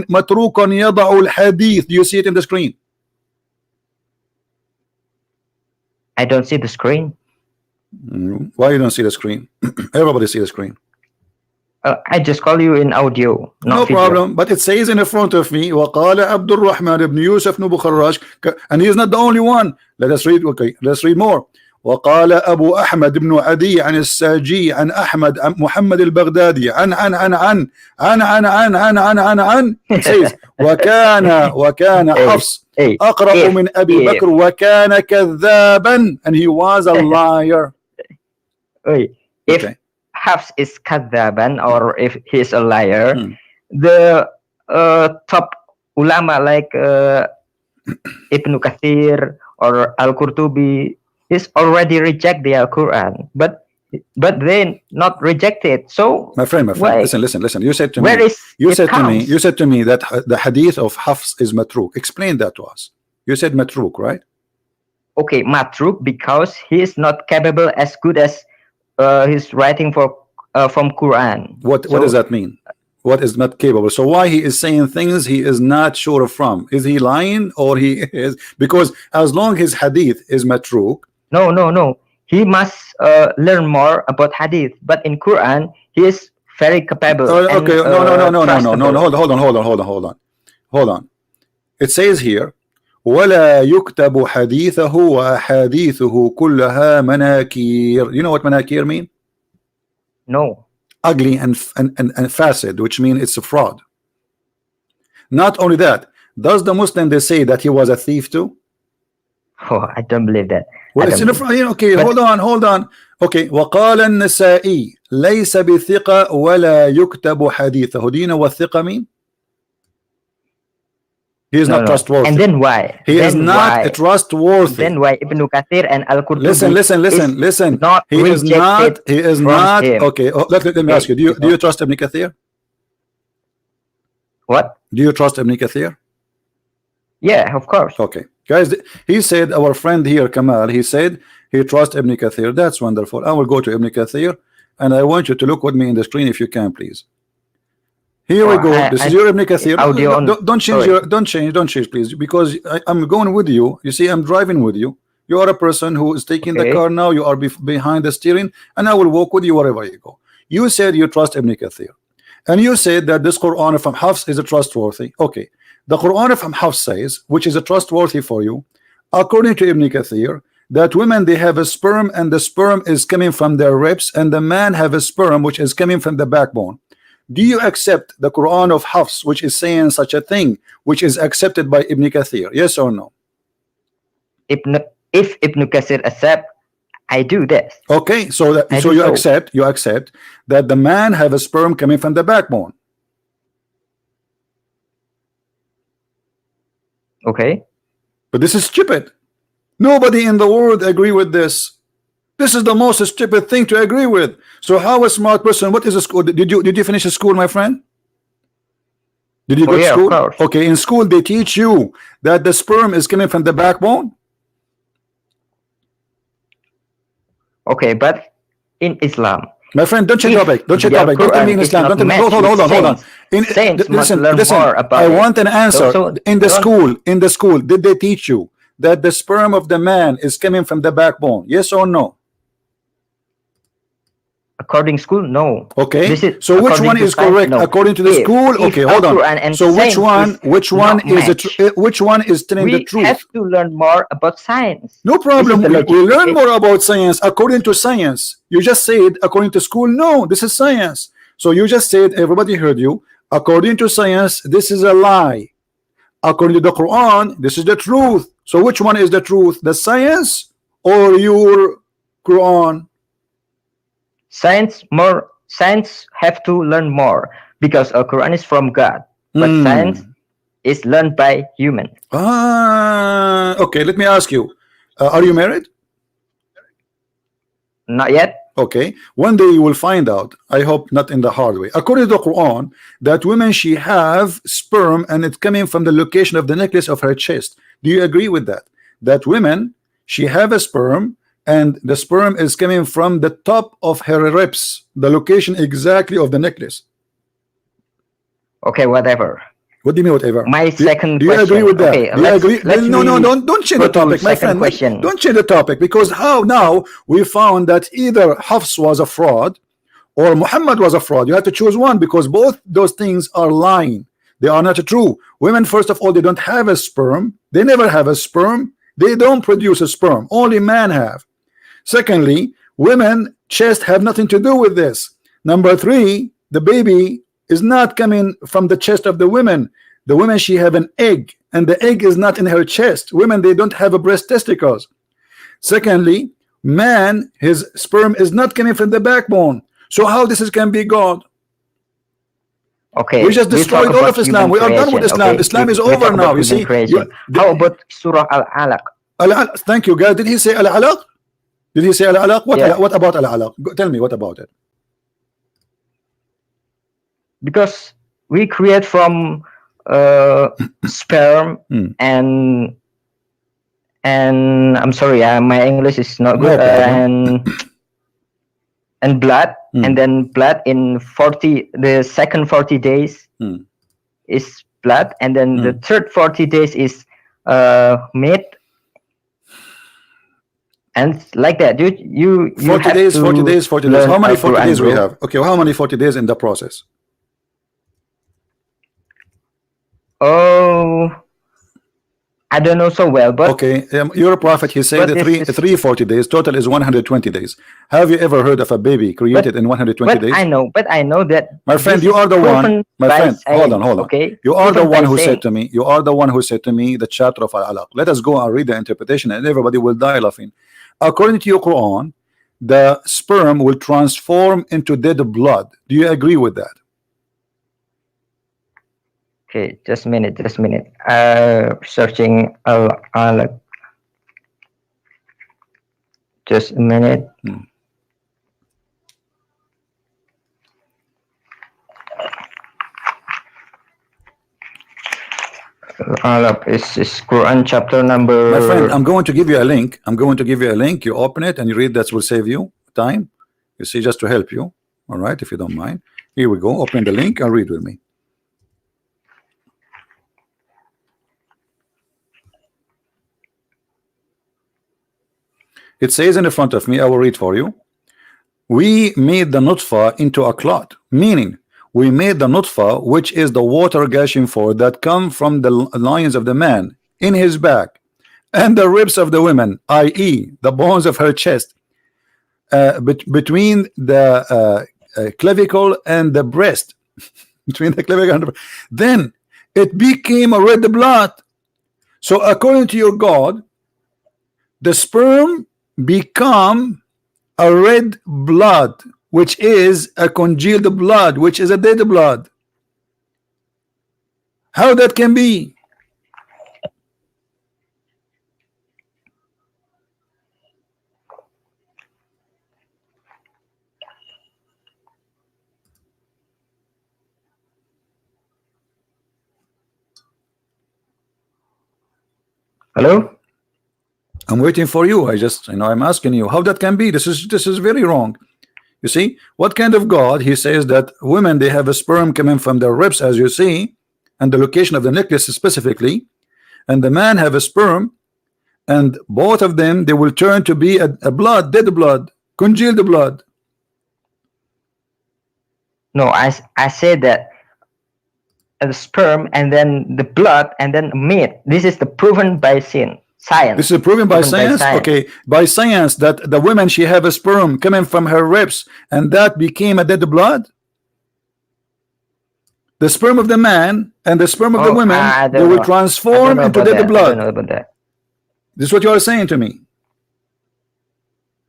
متروك يضع الحديث. Do you see it in the screen? I don't see the screen. Why you don't see the screen? Everybody see the screen. I just call you in audio. No video. Problem, but it says in front of me وقال عبد الرحمن بن يوسف بن خراش, and he is not the only one. Let us read. Okay, let's read more. وقال أبو أحمد بن عدي عن الساجي عن أحمد محمد البغدادي عن it says وكان حفص أقرأ من أبي بكر وكان كذابا, and he was a liar. If Hafs is kadhaban, or if he is a liar, the top ulama like Ibn Kathir or Al-Qurtubi is already reject the Al-Quran, but they not reject it. So my friend, listen. You said to me, you said to me that the hadith of Hafs is matruk. Explain that to us. You said matruk, right? Okay, matruk, because he is not capable as good as his writing from Quran. What does that mean? What is not capable? So why he is saying things he is not sure from? Is he lying, or he is? Because as long as hadith is matruk. No. He must learn more about hadith. But in Quran, he is very capable. Okay, no. Hold on. It says here, ولا يكتب حديثه وأحاديثه كلها مناكير. You know what manakir mean? No. Ugly and facet, which means it's a fraud. Not only that, does the Muslim they say that he was a thief too? Oh, I don't believe that. Well, it's in the front. Okay, but hold on. Okay, وقال النسائي ليس بثقة ولا يكتب حديثه. Do you know what ثقة mean? He is not trustworthy. And then why? He is not trustworthy. Then why Ibn Kathir and Al-Qurtubi? Listen. He is not. Okay, let me ask you. Do you trust Ibn Kathir? What? Do you trust Ibn Kathir? Yeah, of course. Okay, guys. He said, our friend here, Kamal, he said he trusts Ibn Kathir. That's wonderful. I will go to Ibn Kathir, and I want you to look with me in the screen if you can, please. Here we go. This is your Ibn Kathir. Don't change, please, because I'm going with you. You see, I'm driving with you. You are a person who is taking the car now. You are behind the steering, and I will walk with you wherever you go. You said you trust Ibn Kathir, and you said that this Quran from Hafs is a trustworthy. Okay, the Quran from Hafs says, which is a trustworthy for you, according to Ibn Kathir, that women they have a sperm, and the sperm is coming from their ribs, and the man have a sperm which is coming from the backbone. Do you accept the Quran of Hafs, which is saying such a thing, which is accepted by Ibn Kathir? Yes or no? If Ibn Kathir accept, I do this. Okay, so you accept that the man have a sperm coming from the backbone. Okay. But this is stupid. Nobody in the world agree with this. This is the most stupid thing to agree with. So how a smart person? What is a school? Did you finish a school, my friend? Did you go to school? Okay, in school they teach you that the sperm is coming from the backbone. Okay, but in Islam, my friend, don't change topic. Don't change topic. Don't tell me in Islam. Don't tell me. Hold on. Listen. I want an answer. In the school, did they teach you that the sperm of the man is coming from the backbone? Yes or no? According to school, no. Okay. So which one is correct according to the school? Okay, hold on. So which one is telling the truth? We have to learn more about science. No problem. We learn more about science according to science. You just said according to school. No, this is science. So you just said, everybody heard you. According to science, this is a lie. According to the Quran, this is the truth. So which one is the truth? The science or your Quran? Science have to learn more, because a Quran is from God, but science is learned by human. Okay, let me ask you, are you married? Not yet. Okay, one day you will find out. I hope not in the hard way. According to the Quran, that women she have sperm and it's coming from the location of the necklace of her chest. Do you agree with that? That women she have a sperm and the sperm is coming from the top of her ribs, the location exactly of the necklace. Okay, whatever. What do you mean whatever? My second do you question. agree with that? Okay, do you agree? No, don't change the topic, my friend. Question. Don't change the topic, because how now we found that either Hafs was a fraud or Muhammad was a fraud. You have to choose one, because both those things are lying. They are not true. Women, first of all, they don't have a sperm. They never have a sperm. They don't produce a sperm. Only men have. Secondly, women chest have nothing to do with this. Number three, the baby is not coming from the chest of the women. The women, she have an egg, and the egg is not in her chest. Women, they don't have a breast testicles. Secondly, man, his sperm is not coming from the backbone. So how this can be God? Okay, we just destroyed all of Islam. We are done with Islam. Okay. Islam is over now. You see. How about Surah Al-Alaq? Thank you, guys. Did he say Al-Alaq? Did he say Al-Alaq? What about Al-Alaq? Tell me, what about it? Because we create from sperm and I'm sorry, my English is not good. And blood, and then blood in the second 40 days is blood, and then the third 40 days is meat, and like that. You 40 days. How many 40 days we have? Okay, how many 40 days in the process? Oh, I don't know so well, but okay, your prophet, he said that 3 40 days total is 120 days. Have you ever heard of a baby created in 120 days? I know that, my friend, you are the one, my friend, hold on. Okay, you are the one who said to me, the chapter of Al-Alaq. Let us go and read the interpretation, and everybody will die laughing. According to your Quran, the sperm will transform into dead blood. Do you agree with that? Okay, just a minute. Searching Al-Alaq. Just a minute. Al-Alaq is Quran chapter number. My friend, I'm going to give you a link. You open it and you read. That will save you time. You see, just to help you. All right, if you don't mind. Here we go. Open the link and read with me. It says in the front of me, I will read for you. We made the nutfa into a clot, meaning we made the nutfa, which is the water gushing forth that come from the loins of the man in his back, and the ribs of the women, i.e. the bones of her chest, between the clavicle and the breast, then it became a red blood. So according to your God, the sperm become a red blood, which is a congealed blood, which is a dead blood. How that can be? Hello? I'm waiting for you. I'm asking you how that can be. This is very wrong. You see, what kind of God? He says that women, they have a sperm coming from their ribs, as you see, and the location of the necklace specifically, and the man have a sperm, and both of them, they will turn to be a blood, dead blood, congealed blood. No, I said that the sperm and then the blood and then meat. This is the proven by science. This is proven by science? Okay, by science that the woman, she have a sperm coming from her ribs, and that became a dead blood. The sperm of the man and the sperm of the woman, they will transform into dead blood. I don't know about that. This is what you are saying to me,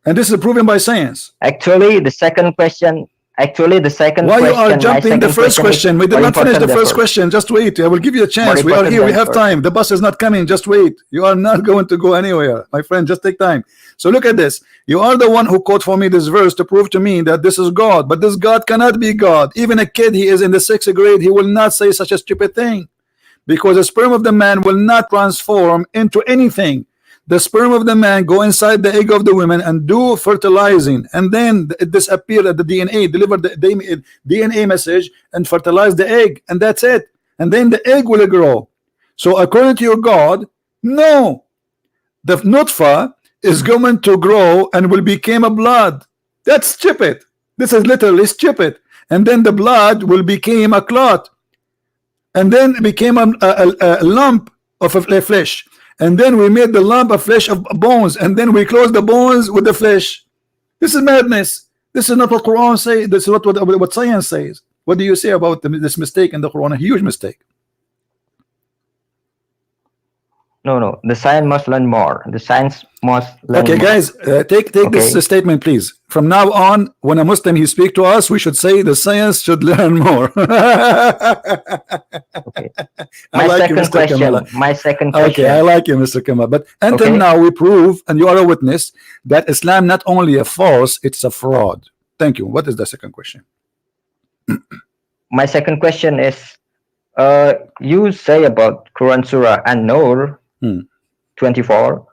and this is proven by science. Actually, the second question. Why you are jumping the first question? We did not finish the first question. Just wait. I will give you a chance. We are here. We have time. The bus is not coming. Just wait. You are not going to go anywhere, my friend. Just take time. So look at this. You are the one who quote for me this verse to prove to me that this is God. But this God cannot be God. Even a kid, he is in the 6th grade, he will not say such a stupid thing, because the sperm of the man will not transform into anything. the sperm of the man go inside the egg of the woman and do fertilizing, and then it disappear at the DNA, deliver the DNA message and fertilize the egg, and that's it. And then the egg will grow. So according to your God, no, the nutfa is going to grow and will become a blood. That's stupid. This is literally stupid. And then the blood will become a clot, and then it became a lump of a flesh, and then we made the lump of flesh of bones, and then we close the bones with the flesh. This is madness. This is not what Quran says. This is what science says. What do you say about this mistake in the Quran? A huge mistake. No, the science must learn more. The science must learn okay, more. Guys, take this statement, please. From now on, when a Muslim he speak to us, we should say the science should learn more. Okay. My second question. Okay, I like you, Mr. Kamal. But until now, we prove, and you are a witness, that Islam not only a false, it's a fraud. Thank you. What is the second question? My second question is, you say about Quran Surah An-Nur 24,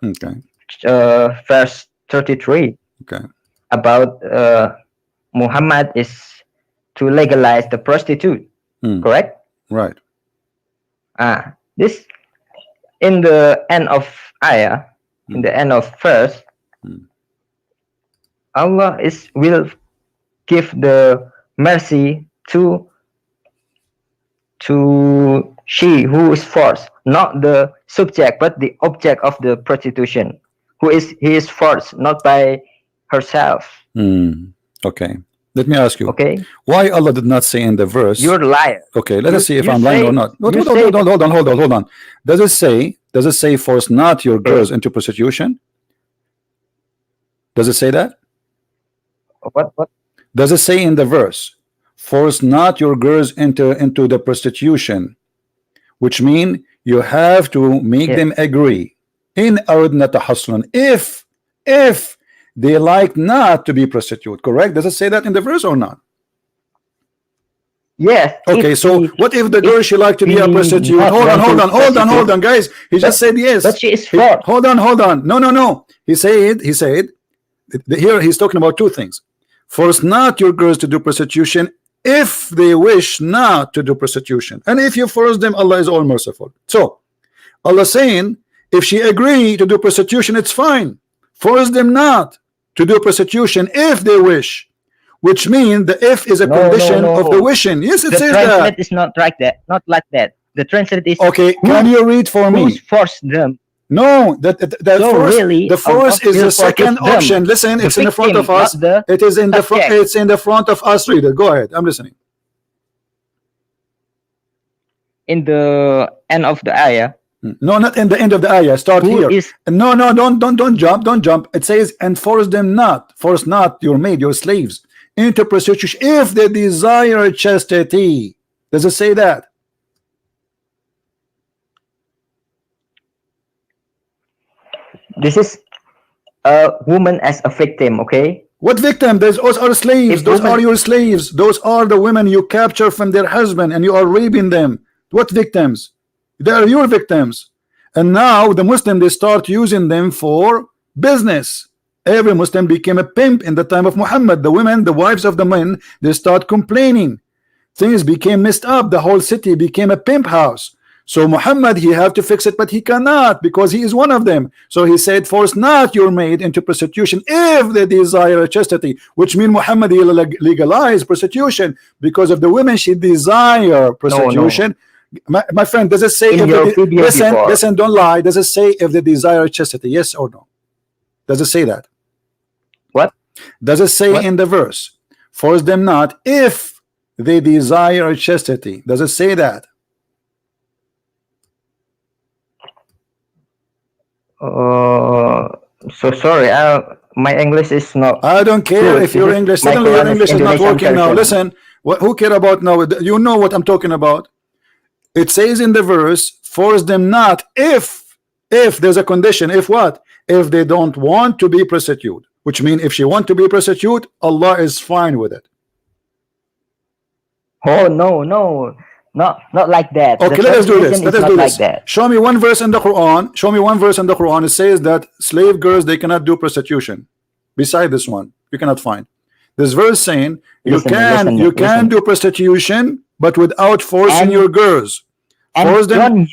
verse 33, about Muhammad is to legalize the prostitute, correct? Right. This in the end of ayah, in the end of verse, Allah will give the mercy to she who is forced, not the subject but the object of the prostitution, he is forced, not by herself. Okay, let me ask you, okay, why Allah did not say in the verse, you're a liar? Okay, let us see if I'm lying or not. Hold on. Does it say force not your girls into prostitution? Does it say that? What does it say in the verse? Force not your girls into the prostitution, which mean you have to make them agree. In aradna tahassunan, if they like not to be prostitute, correct? Does it say that in the verse or not? Yes. Okay, so what if the girl she like to be a prostitute? Hold on, guys. He just said yes. But she is fraud. Hold on. No. He said here he's talking about two things. Force not your girls to do prostitution if they wish not to do prostitution, and if you force them, Allah is all merciful. So Allah saying, if she agree to do prostitution, it's fine. Force them not to do prostitution if they wish, which means the if is a condition of the wishing. Yes, it says that. The translate is not like that. Not like that. The translate is okay. Can you read for me? Who's forced them? No, the force is the second option. Listen, it's in the front of us. It is in the front. It's in the front of us. Read it. Go ahead. I'm listening. In the end of the ayah. No, not in the end of the ayah. Start here. No, don't jump. It says, and force not your maid, your slaves into prostitution if they desire chastity. Does it say that? This is a woman as a victim, okay? What victim? Those are slaves. Those are your slaves. Those are the women you capture from their husband and you are raping them. What victims? They are your victims. And now the Muslim, they start using them for business. Every Muslim became a pimp in the time of Muhammad. The women, the wives of the men, they start complaining. Things became messed up. The whole city became a pimp house. So Muhammad, he have to fix it, but he cannot because he is one of them. So he said, force not your maid into prostitution if they desire chastity, which means Muhammad, he legalized prostitution because of the women, she desire prostitution. No. My friend, does it say, listen, don't lie. Does it say if they desire chastity? Yes or no? Does it say that? What? Does it say in the verse, force them not if they desire chastity? Does it say that? So sorry, my English is not. I don't care if your English. Suddenly your English is not working now. Listen, who care about now? You know what I'm talking about. It says in the verse, force them not if there's a condition. If what? If they don't want to be prostitute, which means if she want to be prostitute, Allah is fine with it. Oh no, Not like that. Okay, the let us do this. translation Let is us not do like this. that. Show me one verse in the Quran. Show me one verse in the Quran. It says that slave girls, they cannot do prostitution. Beside this one, you cannot find this verse saying you can do prostitution, but without forcing your girls. Force them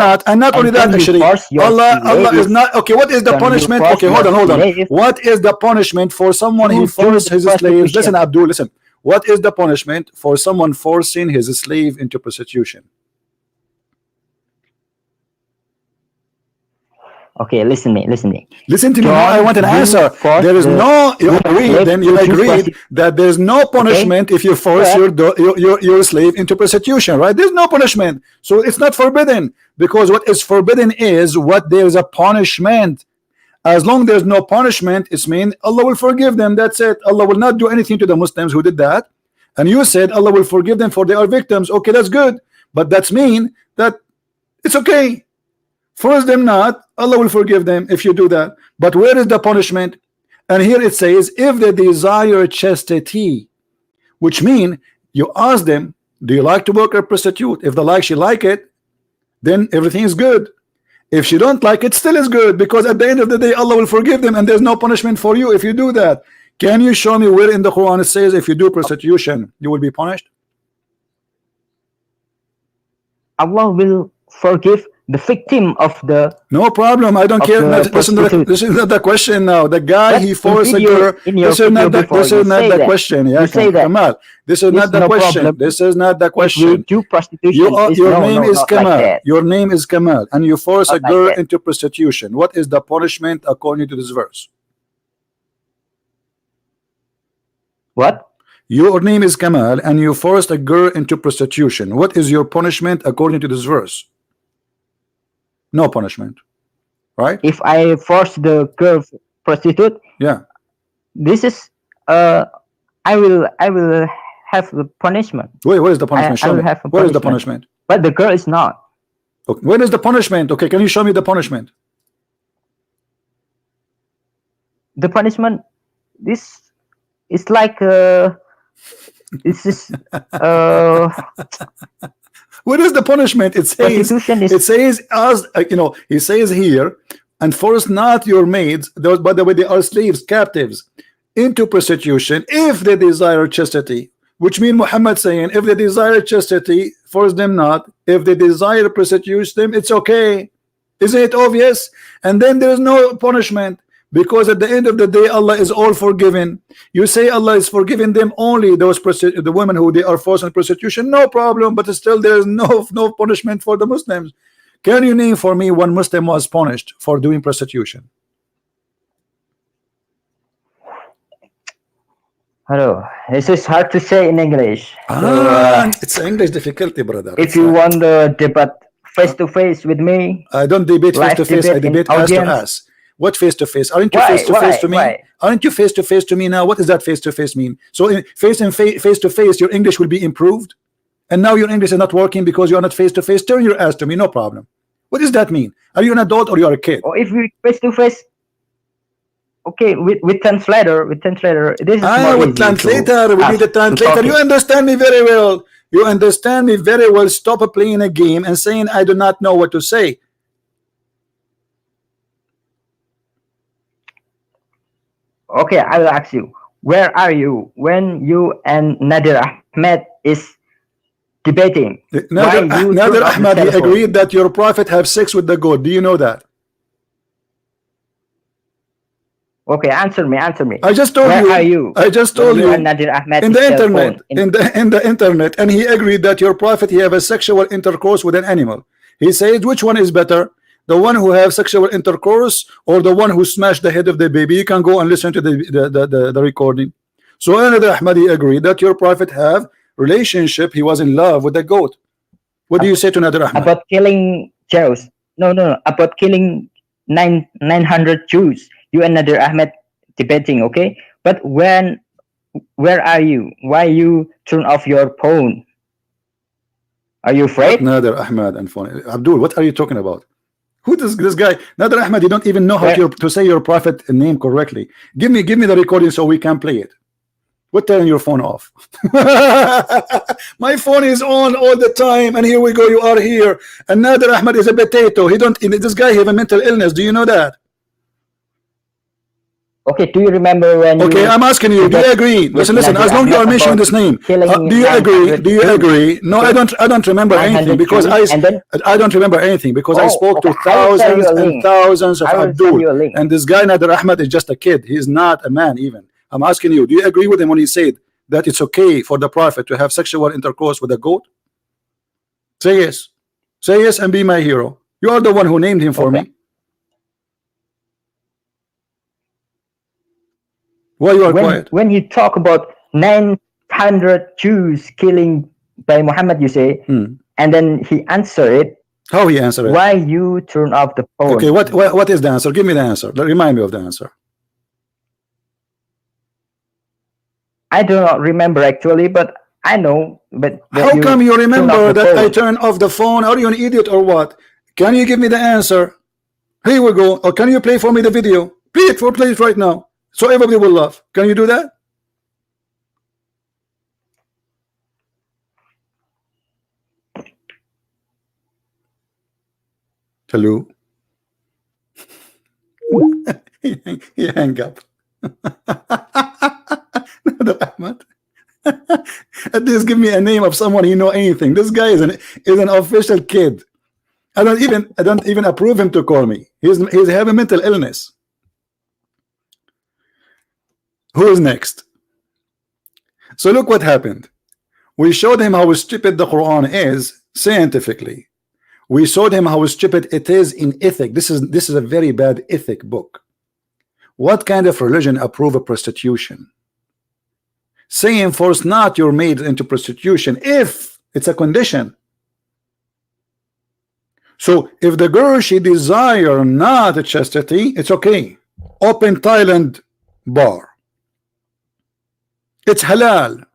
not, and not only that, actually, Allah is not okay. What is the punishment? Okay, hold on. What is the punishment for someone he forced his slaves? Listen, Abdul, listen. What is the punishment for someone forcing his slave into prostitution? Okay, listen to me. Listen to me. I want an answer. There is no. You agreed that there's no punishment if you force your slave into prostitution, right? There's no punishment, so it's not forbidden, because what is forbidden is what there is a punishment. As long there's no punishment, it's mean Allah will forgive them. That's it. Allah will not do anything to the Muslims who did that. And you said Allah will forgive them for they are victims. Okay, that's good, but that's mean that it's okay. Force them not, Allah will forgive them if you do that. But where is the punishment? And here it says, if they desire chastity, which mean you ask them, do you like to work a prostitute? If she like it, then everything is good. If she don't like it, still is good, because at the end of the day Allah will forgive them and there's no punishment for you if you do that. Can you show me where in the Quran it says if you do prostitution you will be punished? Allah will forgive the victim of the. No problem. I don't care. This is not the question now. The guy he forced a girl. This is not the question. Yeah, Kamal. This is not the question. This is not the question. Do prostitution. Your name is Kamal. Your name is Kamal, and you force a girl into prostitution. What is the punishment according to this verse? What? Your name is Kamal, and you forced a girl into prostitution. What is your punishment according to this verse? No punishment, right? If I force the girl prostitute, yeah, this is I will have the punishment. Wait, what is the punishment? Show me. What is the punishment? But the girl is not. Okay. When is the punishment? Okay, can you show me the punishment? The punishment, this is like this is What is the punishment? It says as he says here, and force not your maids, those by the way they are slaves, captives, into prostitution if they desire chastity, which means Muhammad saying if they desire chastity, force them not. If they desire prostitute them, it's okay. Isn't it obvious? And then there's no punishment, because at the end of the day Allah is all forgiven. You say Allah is forgiving them only the women who they are forced in prostitution, no problem, but still there is no punishment for the Muslims. Can you name for me one Muslim was punished for doing prostitution? Hello, this is hard to say in English. It's English difficulty, brother. If you want the debate face to face with me, I don't debate face to face. I debate ass to ass. What face to face? Aren't you face to face to me? Aren't you face to face to me now? What does that face to face mean? So face to face, your English will be improved, and now your English is not working because you are not face to face. Turn your ass to me, no problem. What does that mean? Are you an adult or you are a kid? Or if we face to face, okay, with translator, this is more with translator. We need a translator. You understand me very well. You understand me very well. Stop playing a game and saying I do not know what to say. Okay, I will ask you, where are you when you and Nadir Ahmed is debating? Nadir Ahmed, he agreed that your prophet have sex with the goat. Do you know that? Okay, answer me. I just told you. Where are you? I just told you. And Nadir Ahmed in the internet. In the internet, and he agreed that your prophet he have a sexual intercourse with an animal. He said, which one is better? The one who have sexual intercourse or the one who smashed the head of the baby? You can go and listen to the recording. So Nadir Ahmadi agreed that your prophet have relationship. He was in love with the goat. What do you say to Nadir Ahmad? About killing Jews? No. About killing 900 Jews. You and Nadir Ahmed debating, okay? But where are you? Why you turn off your phone? Are you afraid? Nadir Ahmad and phone. Abdul, what are you talking about? Who does this guy? Nadir Ahmad, you don't even know how to say your prophet name correctly. Give me the recording so we can play it. What, turn your phone off? My phone is on all the time, and here we go. You are here. And Nader Ahmed is a potato. He don't. This guy have a mental illness. Do you know that? Okay, do you remember when? Okay, I'm asking you. Do you agree? Listen. As long as you are mentioning this name, do you agree? Do you agree? No, I don't. I don't remember anything because I don't remember anything because I spoke to thousands and thousands of Abdul, and this guy Nader Ahmed is just a kid. He is not a man even. I'm asking you. Do you agree with him when he said that it's okay for the prophet to have sexual intercourse with a goat? Say yes. Say yes and be my hero. You are the one who named him for me. Why you are quiet? When you talk about 900 Jews killing by Muhammad, you say, and then he answered it. How he answered it? Why you turn off the phone? Okay, what is the answer? Give me the answer. Remind me of the answer. I do not remember actually, but I know. But how come you remember that I turned off the phone? Are you an idiot or what? Can you give me the answer? Here we go. Or can you play for me the video? Play it right now. So everybody will laugh. Can you do that? Hello? he hang up. At least give me a name of someone he know anything. This guy is an official kid. I don't even approve him to call me. He's having mental illness. Who is next? So look what happened. We showed him how stupid the Quran is scientifically. We showed him how stupid it is in ethic. This is a very bad ethic book. What kind of religion approve of prostitution? Saying force not your maid into prostitution if it's a condition. So if the girl she desire not chastity, it's okay. Open Thailand bar. It's halal.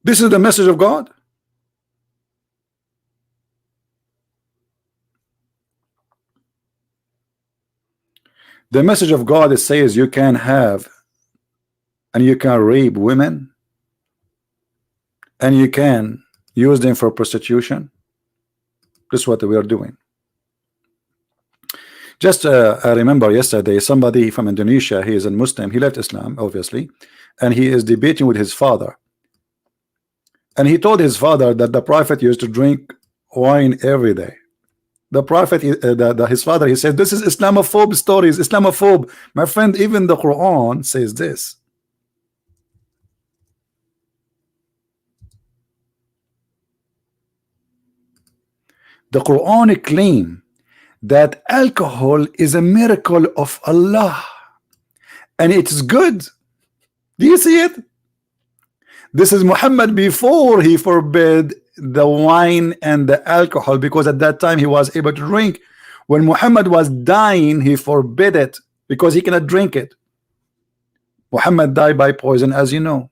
This is the message of God. The message of God says you can have and you can rape women and you can use them for prostitution. This is what we are doing. Just I remember yesterday somebody from Indonesia, he is a Muslim, he left Islam obviously, and he is debating with his father, and he told his father that the prophet used to drink wine every day. The prophet, his father, he said this is Islamophobe stories, Islamophobe. My friend, even the Quran says this. The Quran claim that alcohol is a miracle of Allah and it's good. Do you see it? This is Muhammad before he forbid the wine and the alcohol, because at that time he was able to drink. When Muhammad was dying, he forbid it because he cannot drink it. Muhammad died by poison, as you know,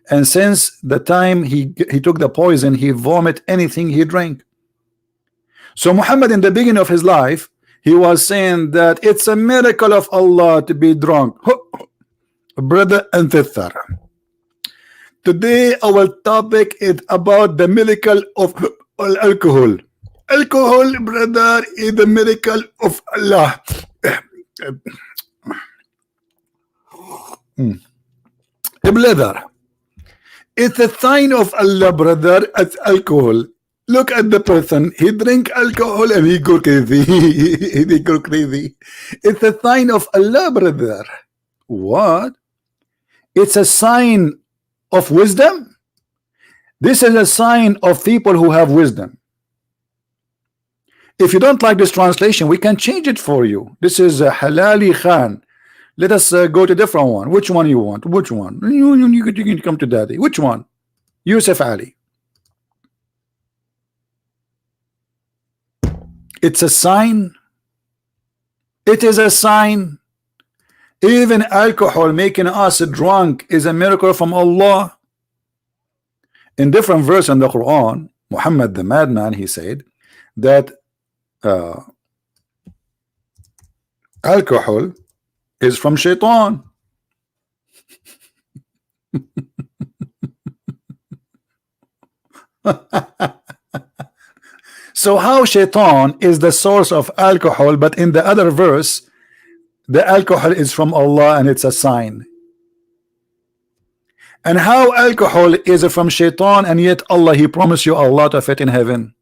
and since the time he took the poison, he vomit anything he drank. So Muhammad, in the beginning of his life, he was saying that it's a miracle of Allah to be drunk. Brother and sister, today our topic is about the miracle of alcohol. Alcohol, brother, is the miracle of Allah. Brother, it's a sign of Allah, brother, as alcohol. Look at the person, he drink alcohol and he go crazy. He go crazy. It's a sign of Allah, brother. What? It's a sign of wisdom. This is a sign of people who have wisdom. If you don't like this translation, we can change it for you. This is Halali Khan. Let us go to a different one. Which one you want? Which one? You can come to daddy. Which one? Yusuf Ali. It's a sign. It is a sign. Even alcohol making us drunk is a miracle from Allah. In different verse in the Quran, Muhammad the madman, he said that alcohol is from shaitan. So how shaitan is the source of alcohol, but in the other verse the alcohol is from Allah and it's a sign? And how alcohol is from shaitan and yet Allah, he promised you a lot of it in heaven?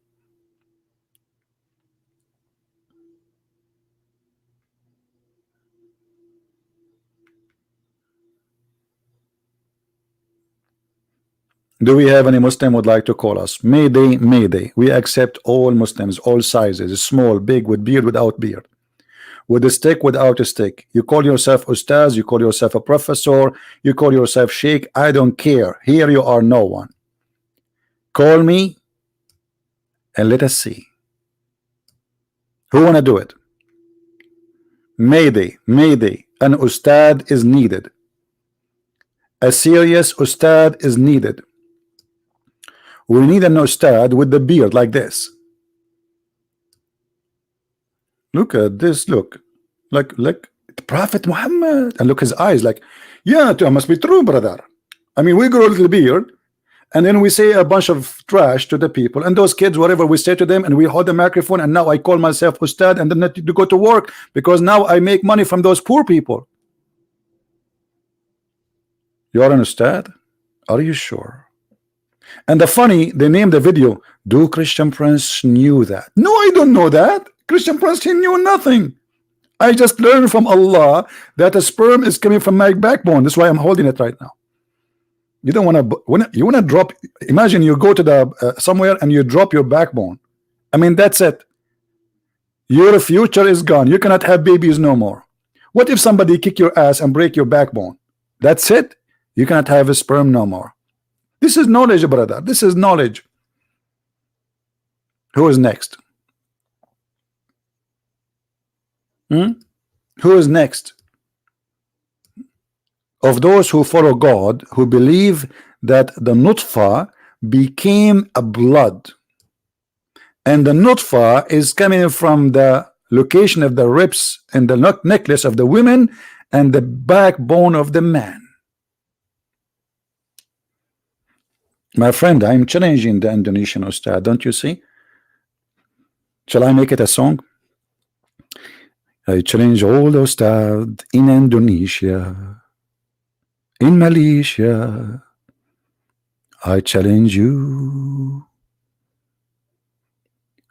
Do we have any Muslim would like to call us? Mayday, Mayday. We accept all Muslims, all sizes, small, big, with beard, without beard, with a stick, without a stick. You call yourself Ustadz, you call yourself a professor, you call yourself Sheikh. I don't care. Here you are no one. Call me and let us see. Who wanna do it? Mayday, Mayday. An Ustad is needed. A serious Ustad is needed. We need an Ustad with the beard like this. Look at this, look. Like Prophet Muhammad. And look his eyes, like, yeah, it must be true, brother. I mean, we grow a little beard, and then we say a bunch of trash to the people, and those kids, whatever we say to them, and we hold the microphone, and now I call myself Ustad, and then not to go to work, because now I make money from those poor people. You are an Ustad? Are you sure? And the funny, they named the video, do Christian Prince knew that? No, I don't know that. Christian Prince, he knew nothing. I just learned from Allah that a sperm is coming from my backbone. That's why I'm holding it right now. You don't want to, you want to drop, imagine you go to the somewhere and you drop your backbone. I mean, that's it. Your future is gone. You cannot have babies no more. What if somebody kick your ass and break your backbone? That's it. You cannot have a sperm no more. This is knowledge, brother. This is knowledge. Who is next? Who is next? Of those who follow God, who believe that the nutfa became a blood, and the nutfa is coming from the location of the ribs and the necklace of the women and the backbone of the man. My friend, I'm challenging the Indonesian Ustad, don't you see? Shall I make it a song? I challenge all the Ustad in Indonesia, in Malaysia. I challenge you.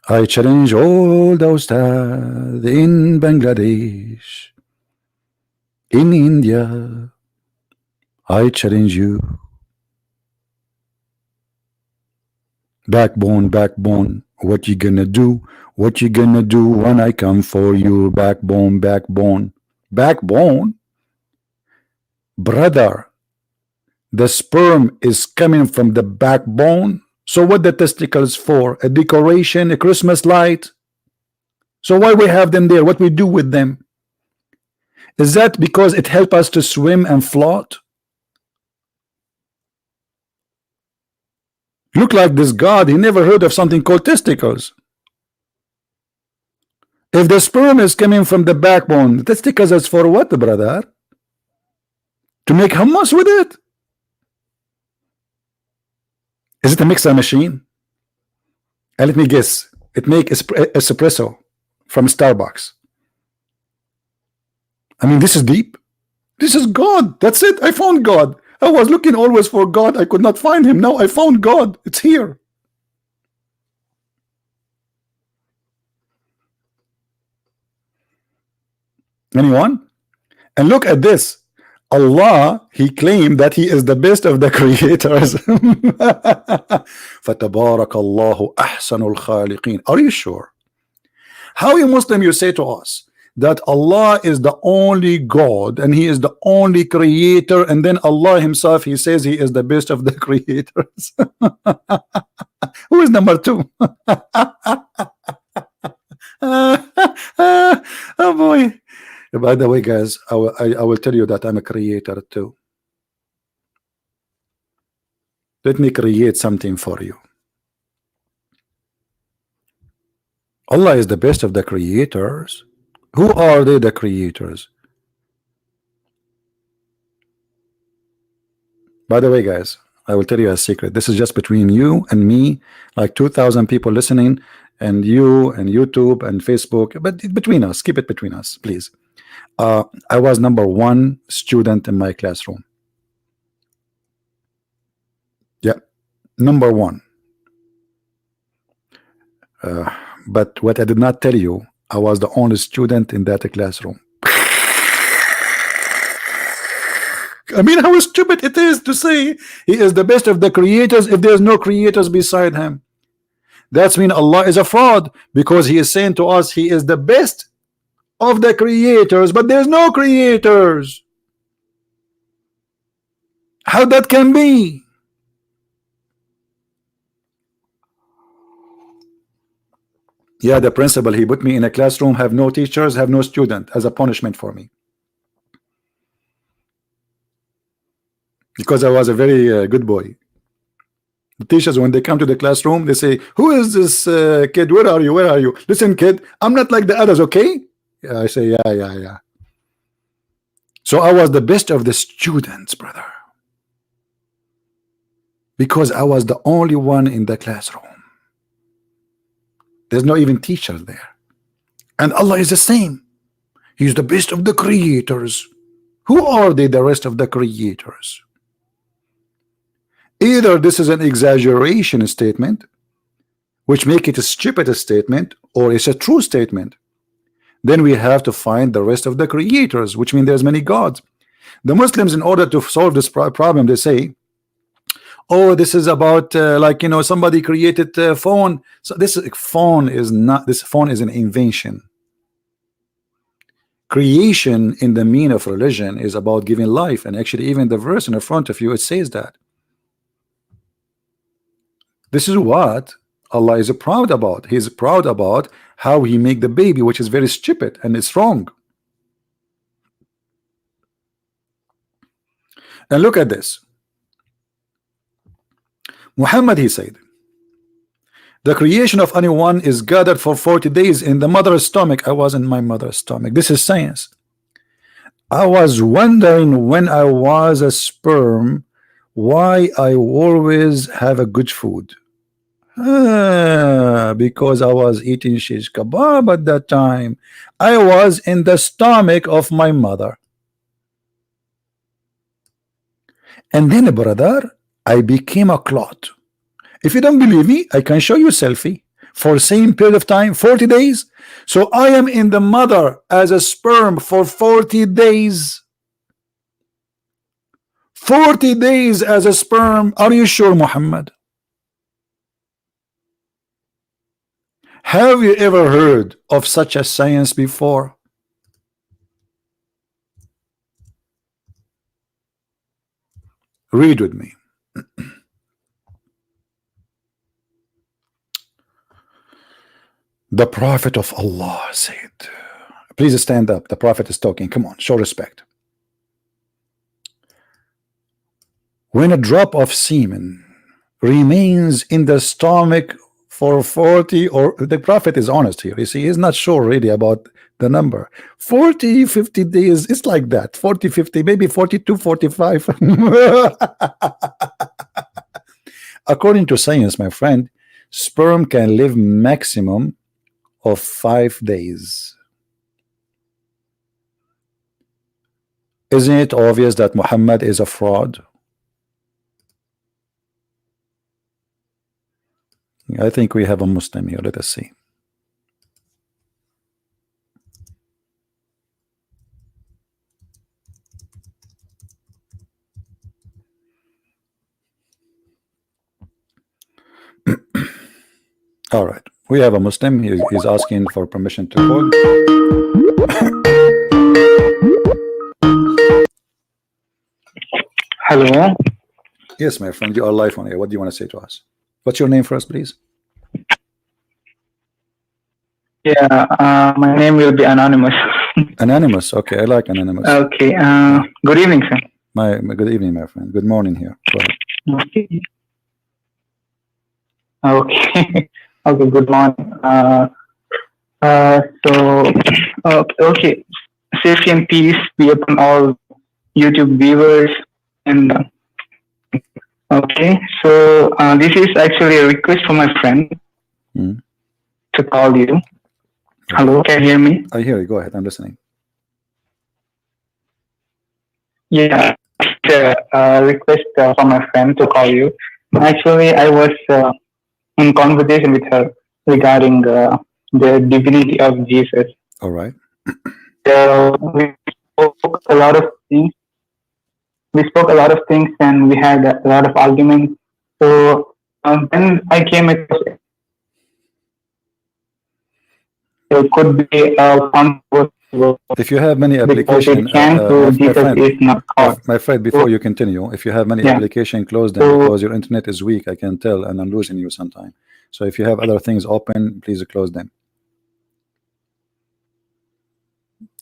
I challenge all the Ustad in Bangladesh, in India. I challenge you. Backbone, backbone, what you gonna do? What you gonna do when I come for you? Backbone, backbone, backbone. Brother, the sperm is coming from the backbone. So what the testicles for? A decoration, a Christmas light? So why we have them there? What we do with them? Is that because it helps us to swim and float? Look like this God, he never heard of something called testicles. If the sperm is coming from the backbone, the testicles is for what, brother? To make hummus with it? Is it a mixer machine? And let me guess, it makes espresso from Starbucks. I mean, this is deep. This is God. That's it. I found God. I was looking always for God. I could not find him. Now I found God. It's here. Anyone? And look at this. Allah, he claimed that he is the best of the creators. فَتَبَارَكَ اللَّهُ أَحْسَنُ الْخَالِقِينَ. Are you sure? How you Muslim you say to us that Allah is the only God and he is the only creator, and then Allah himself, he says he is the best of the creators? Who is number two? Oh boy. By the way, guys, I will tell you that I'm a creator too. Let me create something for you. Allah is the best of the creators. Who are they, the creators? By the way, guys, I will tell you a secret. This is just between you and me, like 2,000 people listening, and you and YouTube and Facebook, but between us, keep it between us, please. I was #1 student in my classroom. Yeah, #1. But what I did not tell you, I was the only student in that classroom. I mean, how stupid it is to say he is the best of the creators if there's no creators beside him. That's mean Allah is a fraud, because he is saying to us he is the best of the creators, but there's no creators. How that can be? Yeah, the principal, he put me in a classroom, have no teachers, have no student, as a punishment for me, because I was a very good boy. The teachers, when they come to the classroom, they say, who is this kid? Where are you? Where are you? Listen, kid, I'm not like the others, okay? Yeah, I say, yeah. So I was the best of the students, brother, because I was the only one in the classroom. There's no even teachers there. And Allah is the same. He's the best of the creators. Who are they, the rest of the creators? Either this is an exaggeration statement, which make it a stupid statement, or it's a true statement. Then we have to find the rest of the creators, which means there's many gods. The Muslims, in order to solve this problem, they say, oh, this is about like, you know, somebody created a phone. So this phone is not, this phone is an invention. Creation in the meaning of religion is about giving life, and actually even the verse in the front of you, it says that. This is what Allah is proud about. He's proud about how he make the baby, which is very stupid and it's wrong. And look at this. Muhammad, he said, the creation of anyone is gathered for 40 days in the mother's stomach. I was in my mother's stomach. This is science. I was wondering when I was a sperm why I always have a good food. Because I was eating shish kebab at that time. I was in the stomach of my mother. And then, brother, I became a clot. If you don't believe me, I can show you a selfie for the same period of time, 40 days. So I am in the mother as a sperm for 40 days. 40 days as a sperm. Are you sure, Muhammad? Have you ever heard of such a science before? Read with me. The Prophet of Allah said, please stand up. The Prophet is talking. Come on, show respect. When a drop of semen remains in the stomach for 40, or the Prophet is honest here, you see, he's not sure really about the number, 40, 50 days, it's like that, 40, 50, maybe 42, 45. According to science, my friend, sperm can live maximum of 5 days. Isn't it obvious that Muhammad is a fraud? I think we have a Muslim here. Let us see. All right, we have a Muslim. He's asking for permission to hold. Hello. Yes, my friend, you are live on here. What do you want to say to us? What's your name first, please? Yeah, my name will be anonymous. Anonymous. Okay, I like anonymous. Okay. Good evening, sir. Good evening, my friend. Good morning here. Go ahead. Okay. Okay. Okay. Good morning. So, okay. Safety and peace be upon all YouTube viewers. And okay, so this is actually a request from my friend to call you. Hello, can you hear me? I hear you. Go ahead. I'm listening. Yeah, it's a request from my friend to call you. Actually, I was in conversation with her regarding the divinity of Jesus. All right. We spoke a lot of things. We spoke a lot of things, and we had a lot of arguments. So then I came across it could be a controversial. If you have many applications, my friend, before you continue, if you have many applications, close them because your internet is weak. I can tell, and I'm losing you sometime. So if you have other things open, please close them.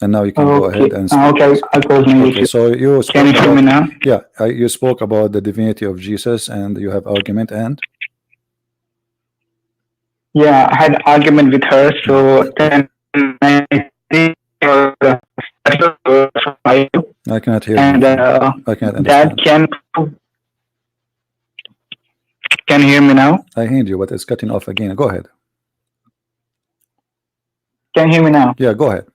And now you can go ahead and speak. Okay, I'll close my okay, so you spoke can you hear me now? Yeah, you spoke about the divinity of Jesus, and you have argument, and yeah, I had argument with her. So then I think I cannot hear and you. I cannot understand. That can you hear me now? I heard you, but it's cutting off again. Go ahead. Can you hear me now? Yeah, go ahead.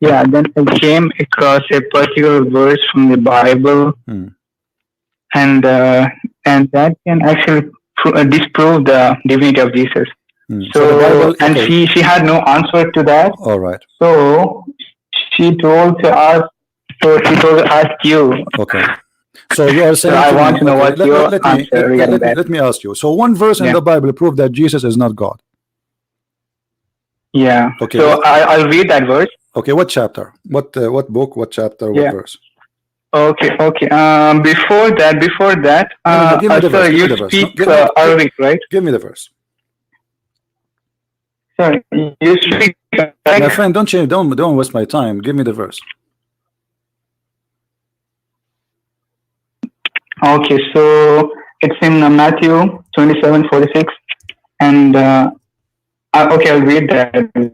Yeah, then I came across a particular verse from the Bible, and that can actually disprove the divinity of Jesus. So Bible, and okay. she had no answer to that. All right. So she told to ask. So she told to ask you. Okay. So you are saying. So I want to know what your answer regarding that. Let me ask you. So one verse in the Bible proved that Jesus is not God. Yeah. Okay. So I'll read that verse. Okay. What chapter? What book? What chapter? What verse? Okay. Okay. Before that, sir, you speak Arabic, right? Give me the verse. Sorry, you speak. My friend, don't waste my time. Give me the verse. Okay, so it's in Matthew 27:46, and okay, I'll read that. And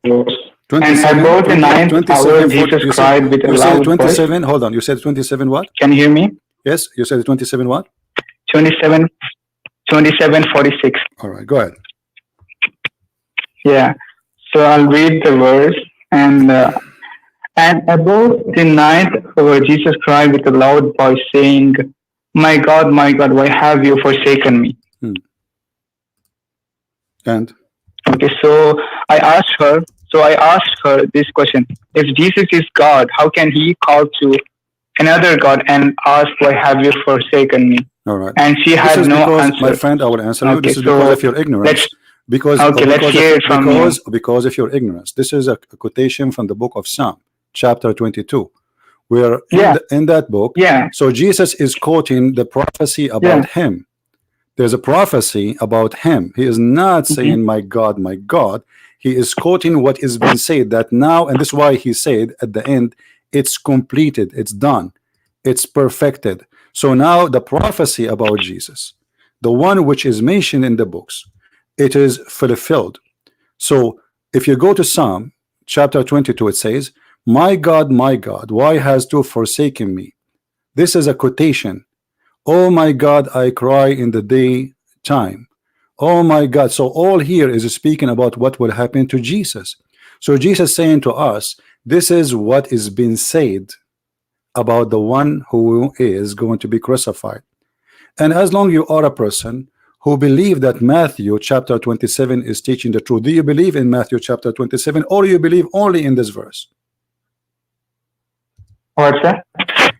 about the ninth hour, Jesus cried with a loud voice. 27. Hold on, you said 27 what? Can you hear me? Yes, you said 27 what? 27:46. All right, go ahead. Yeah, so I'll read the verse, and about the ninth hour, Jesus cried with a loud voice, saying, my God, why have you forsaken me? And? Okay, so I asked her this question. If Jesus is God, how can he call to another God and ask, why have you forsaken me? All right. And she had no answer. My friend, I will answer you. This is because of your ignorance. Because of your ignorance. This is a quotation from the book of Psalm, chapter 22. Where in that book, so Jesus is quoting the prophecy about him. There's a prophecy about him. He is not saying, my God, he is quoting what is being said that now, and this is why he said at the end, it's completed, it's done, it's perfected. So now the prophecy about Jesus, the one which is mentioned in the books, it is fulfilled. So if you go to Psalm chapter 22, it says, my God, why hast thou forsaken me? This is a quotation. Oh my God, I cry in the daytime. Oh my God. So all here is speaking about what will happen to Jesus. So Jesus saying to us, this is what is being said about the one who is going to be crucified. And as long you are a person who believe that Matthew chapter 27 is teaching the truth, do you believe in Matthew chapter 27 or you believe only in this verse? What's that?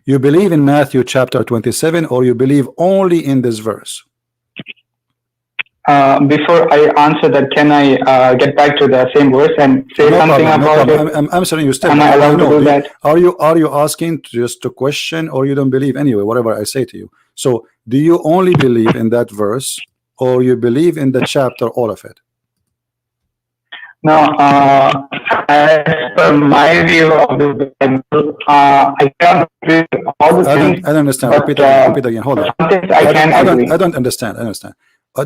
You believe in Matthew chapter 27 or you believe only in this verse? Before I answer that, can I get back to the same verse and say something about it? I'm answering you still. Am I allowed to do that? Are you asking just to question, or you don't believe anyway, whatever I say to you? So do you only believe in that verse or you believe in the chapter, all of it? No, as per my view of the Bible, I can't agree with all the things. I don't understand. Repeat again. Hold on. I don't understand. I understand.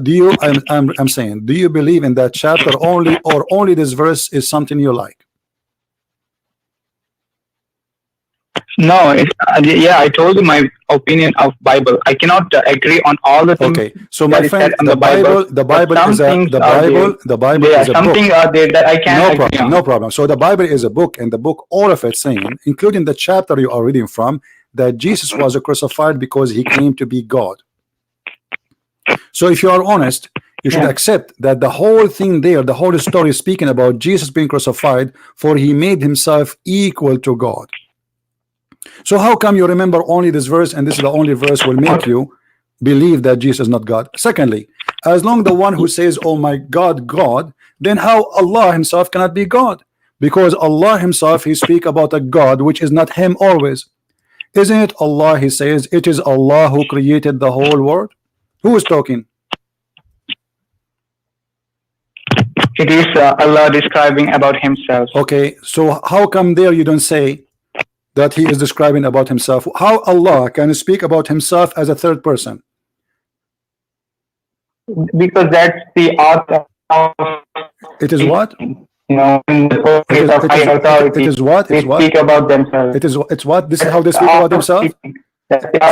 Do you? I'm saying, do you believe in that chapter only, or only this verse is something you like? No, yeah, I told you my opinion of Bible. I cannot agree on all the things. Okay, so my friend, the Bible is a the Bible there. is a Some book. things are there that I can't agree problem, on. no problem. So the Bible is a book, and the book, all of it saying, including the chapter you are reading from, that Jesus was crucified because he claimed to be God. So if you are honest, you should accept that the whole thing there, the whole story is speaking about Jesus being crucified, for he made himself equal to God. So how come you remember only this verse, and this is the only verse will make you believe that Jesus is not God? Secondly, as long the one who says, oh my God, God, then how Allah himself cannot be God? Because Allah himself, he speak about a God which is not him always. Isn't it Allah? He says it is Allah who created the whole world. Who is talking? It is Allah describing about himself. Okay, so how come there you don't say that he is describing about himself? How Allah can speak about himself as a third person? Because that's the author of, it is what? You know, in the place of high authority. It is what? They speak about themselves. It's what? This is how they speak about themselves?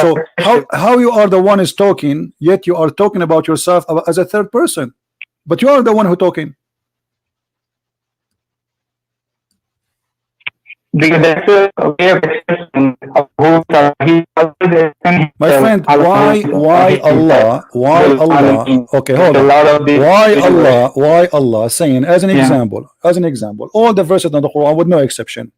So how you are the one is talking, yet you are talking about yourself as a third person, but you are the one who talking. Because that's a way of expression of who my friend, why Allah? Okay, hold on. Why Allah saying, as an example, all the verses in the Quran with no exception,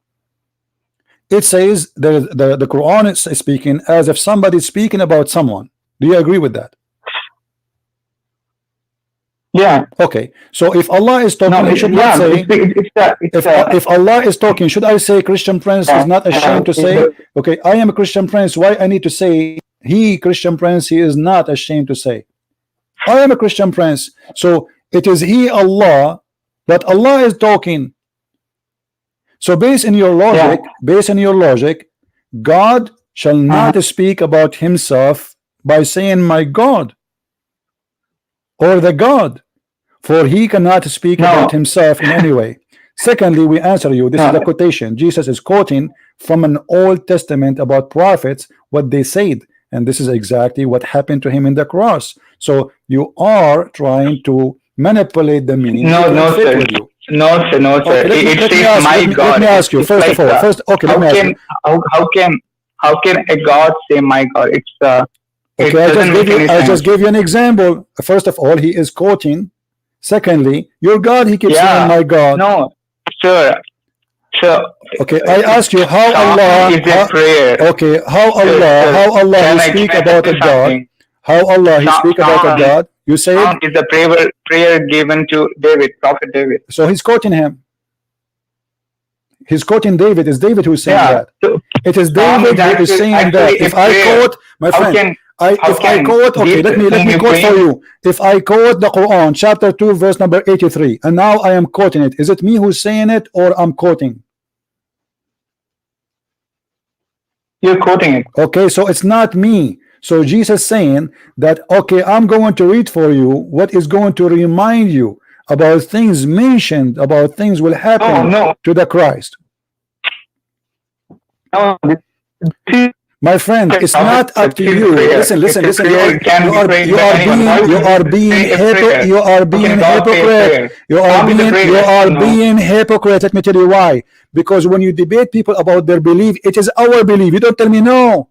it says the Quran is speaking as if somebody is speaking about someone. Do you agree with that? Yeah. Okay. So if Allah is talking, he should not say. If Allah is talking, should I say Christian Prince is not ashamed to say? Okay, I am a Christian Prince. Why I need to say he Christian Prince? He is not ashamed to say. I am a Christian Prince. So it is he Allah, but Allah is talking. So based on your logic, God shall not speak about himself by saying my God or the God, for he cannot speak about himself in any way. Secondly, we answer you. This is the quotation. Jesus is quoting from an Old Testament about prophets, what they said, and this is exactly what happened to him in the cross. So you are trying to manipulate the meaning. No, sir. No, sir. Okay, it says my God. Let me ask you first of all. Okay, let me ask you. How can a God say my God? Okay, I just gave you an example. First of all, he is quoting. Secondly, your God, he keeps saying my God. No, sir. Okay, I ask you how Allah is a prayer. Okay, how Allah he speak about a God. How Allah he speak about a God. You say it is a prayer given to David, Prophet David. So he's quoting him. He's quoting David. It's David who's saying that. So it is David who is saying that. If I quote, my friend, okay, let me quote for you. If I quote the Quran, chapter 2, verse number 83, and now I am quoting it, is it me who's saying it or I'm quoting? You're quoting it. Okay, so it's not me. So Jesus saying that, okay, I'm going to read for you what is going to remind you about things mentioned, about things will happen to the Christ. My friend, it's not up to you. Listen. You are being hypocrite. You are being hypocrite. Let me tell you why. Because when you debate people about their belief, it is our belief. You don't tell me no.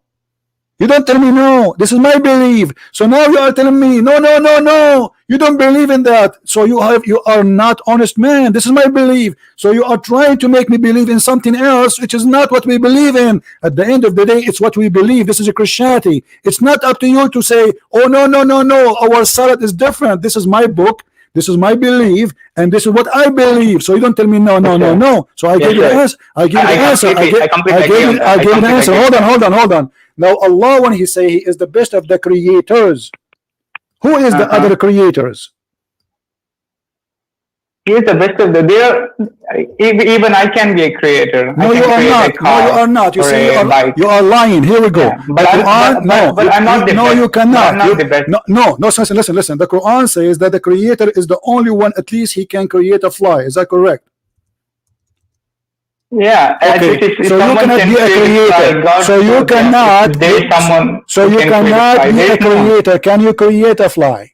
You don't tell me no. This is my belief. So now you are telling me no. You don't believe in that. So you are not honest man. This is my belief. So you are trying to make me believe in something else, which is not what we believe in. At the end of the day, it's what we believe. This is a Christianity. It's not up to you to say, oh no. Our Salat is different. This is my book. This is my belief, and this is what I believe. So you don't tell me no. So I gave you the answer. I gave you the answer. Hold on. Now Allah, when he say he is the best of the creators, who is the other creators? He is the best of the. Even I can be a creator. No, you are not. No, you are not. You see, you are lying. Here we go. Yeah, but I'm not the no, best. you cannot. I'm not the best. No. Listen. The Quran says that the creator is the only one. At least he can create a fly. Is that correct? Yeah. Okay. So you cannot be a creator. So you cannot. So you cannot be a creator. Can you create a fly?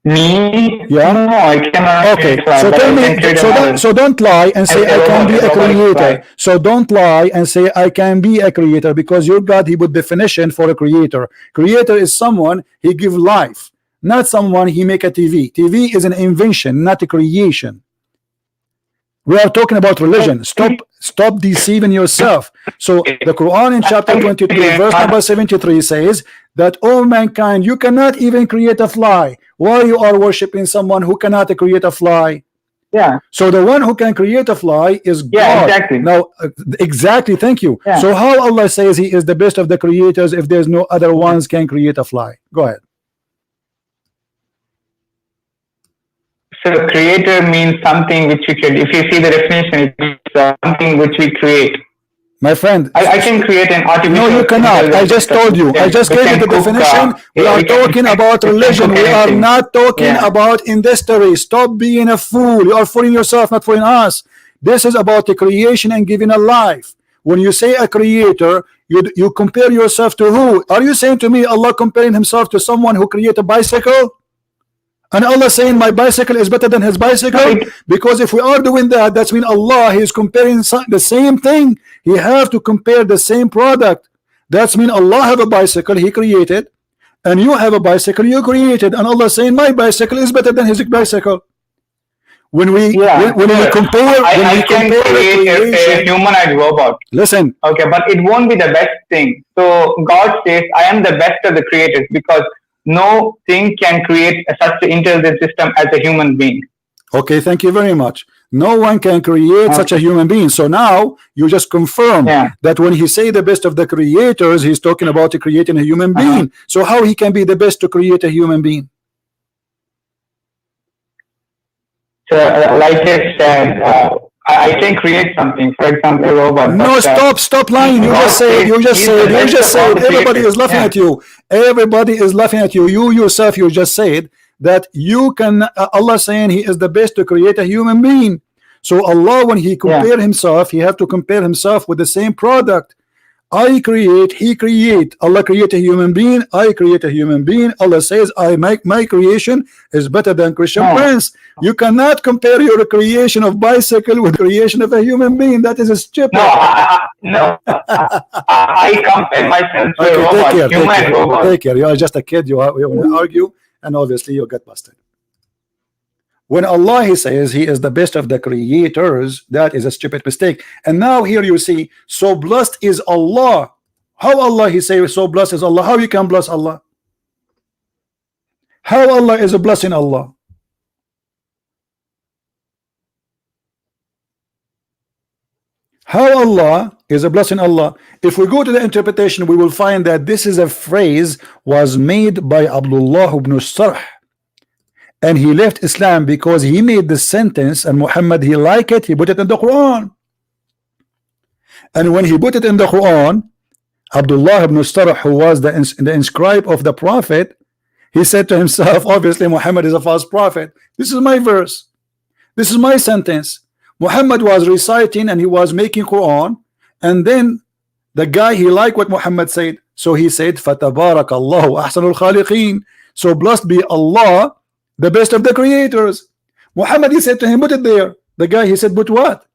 Me? Yeah. No, I cannot. Okay. So tell me. So don't lie and say I can be a creator. So don't lie and say I can be a creator, because your God, he put definition for a creator. Creator is someone he give life, not someone he make a TV. TV is an invention, not a creation. We are talking about religion. Stop deceiving yourself. So the Quran in chapter 23 verse number 73 says that all mankind, you cannot even create a fly. Why you are worshiping someone who cannot create a fly? Yeah. So the one who can create a fly is God. Yeah, exactly. Now, exactly. Thank you. Yeah. So how Allah says he is the best of the creators if there's no other ones can create a fly? Go ahead. So creator means something which we create. If you see the definition, it's something which we create. My friend, I can create an artificial. No, you cannot. I just told you. I just gave you the definition. We are talking about religion. We are not talking about industry. Stop being a fool. You are fooling yourself, not fooling us. This is about the creation and giving a life. When you say a creator, you compare yourself to who? Are you saying to me Allah comparing himself to someone who created a bicycle? And Allah saying my bicycle is better than his bicycle? Because if we are doing that, that's mean Allah is comparing the same thing. He have to compare the same product. That's mean Allah have a bicycle he created, and you have a bicycle you created, and Allah saying my bicycle is better than his bicycle. When we compare, I can create a humanoid robot. Listen. Okay, but it won't be the best thing. So God says I am the best of the creators, because no thing can create such an intelligent system as a human being. Okay, thank you very much. No one can create such a human being. So now you just confirm that when he say the best of the creators, he's talking about creating a human being. So how he can be the best to create a human being? So like I said, I can create something, for example, a robot. No, stop lying. You just said, everybody is laughing at you. Everybody is laughing at you. You yourself, you just said that you can, Allah saying he is the best to create a human being. So Allah, when he compare himself, he have to compare himself with the same product. I create, he create. Allah create a human being, I create a human being. Allah says I make my creation is better than Christian Prince. You cannot compare your creation of bicycle with creation of a human being. That is a stupid. No, I compare myself to a robot. Take care. You are just a kid. You want to argue, and obviously you get busted. When Allah he says he is the best of the creators, that is a stupid mistake. And now here you see, so blessed is Allah. How Allah he say so blessed is Allah? How you can bless Allah? How Allah is a blessing Allah? How Allah is a blessing Allah? If we go to the interpretation, we will find that this is a phrase was made by Abdullah ibn Sarh. And he left Islam because he made the sentence, and Muhammad he liked it, he put it in the Quran. And when he put it in the Quran, Abdullah ibn Sarh, who was the inscribe of the Prophet, he said to himself, obviously Muhammad is a false prophet. This is my verse. This is my sentence. Muhammad was reciting and he was making Quran, and then the guy he liked what Muhammad said, so he said, Fatabarakallahu ahsanul khaliqeen. So blessed be Allah, the best of the creators. Muhammad he said to him, put it there. The guy he said, but what?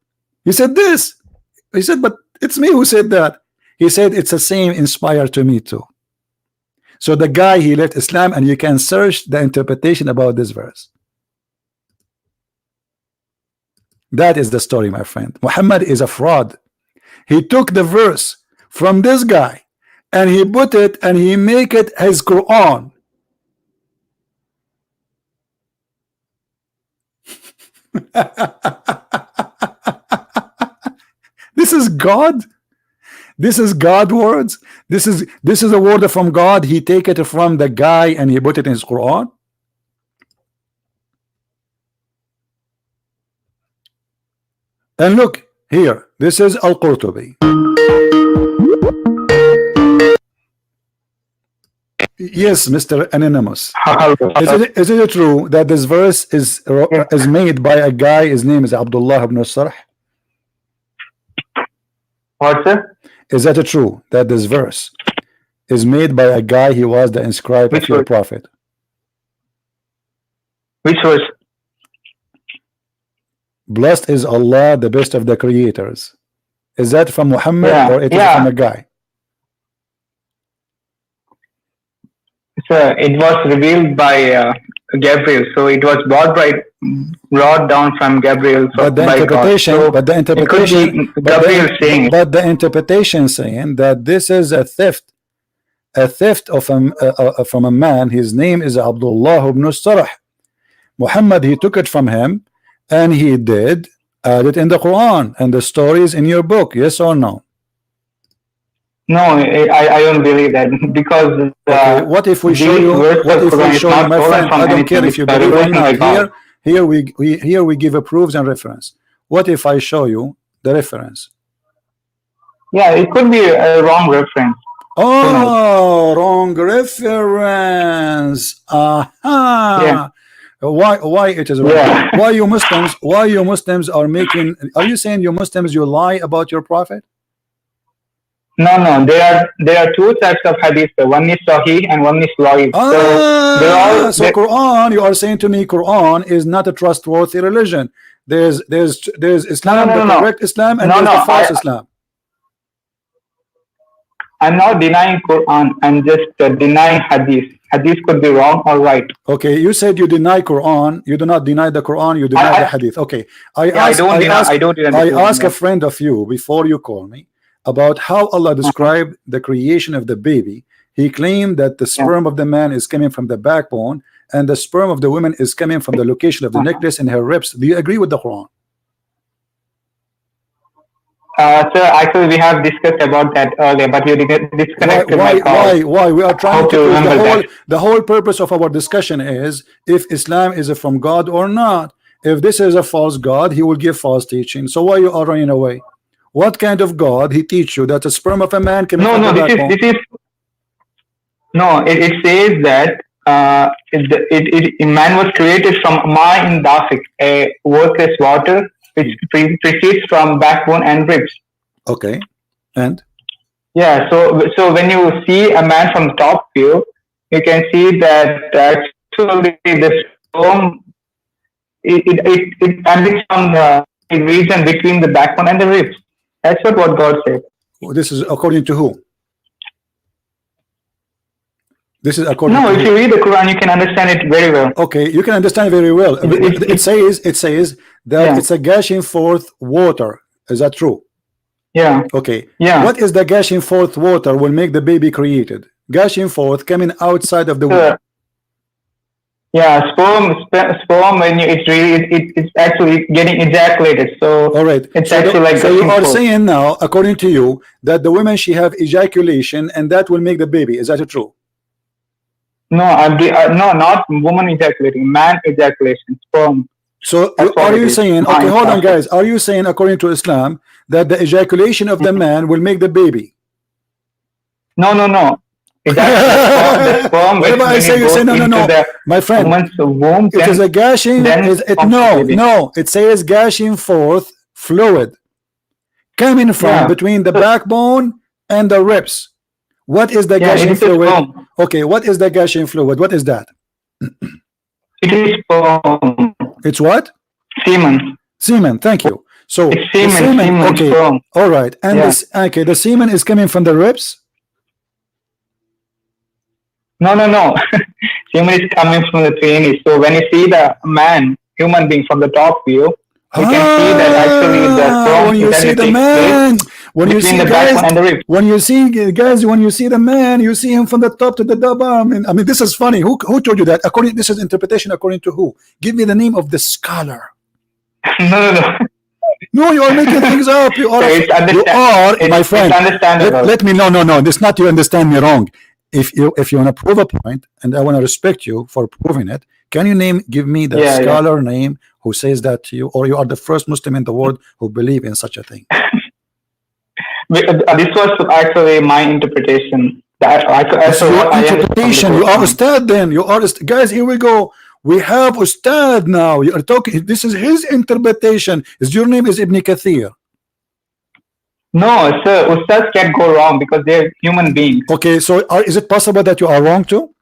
He said this. He said, but it's me who said that. He said, it's the same inspired to me too. So the guy he left Islam, and you can search the interpretation about this verse. That is the story, my friend. Muhammad is a fraud. He took the verse from this guy and he put it and he make it his Quran. This is God. This is God words. This is a word from God. He take it from the guy and he put it in his Quran. And look here, this is Al-Qurtubi. Yes, Mr. Anonymous. Is it true that this verse is made by a guy, his name is Abdullah ibn Sarh? What, sir? Is that true that this verse is made by a guy, he was the inscribed of your prophet? Which verse? Blessed is Allah, the best of the creators. Is that from Muhammad or it is from a guy? Sir, it was revealed by Gabriel, so it was brought down from Gabriel. So but the interpretation, so but the interpretation, but the interpretation saying that this is a theft of from a man. His name is Abdullah ibn Sarh. Muhammad, he took it from him, and he did add it in the Quran and the stories in your book. Yes or no? No, I don't believe that, because okay, what if we show you? What if we show you, my friend? I don't care if you believe or not. Here we give a proofs and reference. What if I show you the reference? Yeah, it could be a wrong reference. Oh, wrong reference. Aha. Yeah. Why it is wrong? Yeah. Why you Muslims are making? Are you saying you Muslims you lie about your prophet? No. There are two types of hadith. One is Sahih and one is Laif. So Quran, you are saying to me Quran is not a trustworthy religion. There's Islam, the correct Islam, and there's the false Islam. I'm not denying Quran. I'm just denying hadith. Hadith could be wrong or right. Okay, you said you deny Quran. You do not deny the Quran. You deny the hadith. Okay, I ask a friend of you before you call me about how Allah described the creation of the baby. He claimed that the sperm of the man is coming from the backbone and the sperm of the woman is coming from the location of the necklace in her ribs. Do you agree with the Quran? Sir, actually we have discussed about that earlier, but you disconnected my call. Why? We are trying to the whole purpose of our discussion is if Islam is from God or not. If this is a false God, he will give false teaching. So why you are running away? What kind of God he teach you that the sperm of a man can? No, it says that man was created from ma'in dafiq, a worthless water which proceeds from backbone and ribs. Okay, and yeah, so when you see a man from top view, you can see that actually the sperm it emanates from the region between the backbone and the ribs. That's what God said. This is according to who? This is according to if you read the Quran, you can understand it very well. Okay, you can understand very well. It says that it's a gushing forth water. Is that true? Yeah. Okay. Yeah. What is the gushing forth water will make the baby created? Gushing forth coming outside of the womb. Yeah, sperm when it's actually getting ejaculated. So all right, it's actually like so you are saying now, according to you, that the women she have ejaculation and that will make the baby. Is that true? No, no, not woman ejaculating, man ejaculation, sperm. So are you saying? Okay, hold on, guys. Are you saying, according to Islam, that the ejaculation of the man will make the baby? No. Whatever I say, you say no. My friend, womb, it is a gushing. No. It says gushing forth fluid coming from between the backbone and the ribs. What is the gushing fluid? Okay, what is the gushing fluid? What is that? It is sperm. It's what? Semen. Semen. Thank you. So it's semen. Okay. Sperm. All right. And the semen is coming from the ribs. No. Semen is coming from the penis. So when you see the human being from the top view, you can see that actually the sperm when you see the man, when you see the man, you see him from the top to the bottom. I mean, this is funny. Who told you that? This is interpretation according to who? Give me the name of the scholar. No. No, you are making things up. You are, my friend. It's understandable. Let me. No. This is not you understand me wrong. if you want to prove a point, and I want to respect you for proving it, can you give me the scholar name who says that to you, or you are the first Muslim in the world who believe in such a thing? This was actually my interpretation. Interpretation. You are Ustad then. You are guys. Here we go. We have Ustad now. You are talking. This is his interpretation. Your name is Ibn Kathir. No, sir. Ustads can go wrong because they're human beings. Okay, so is it possible that you are wrong too?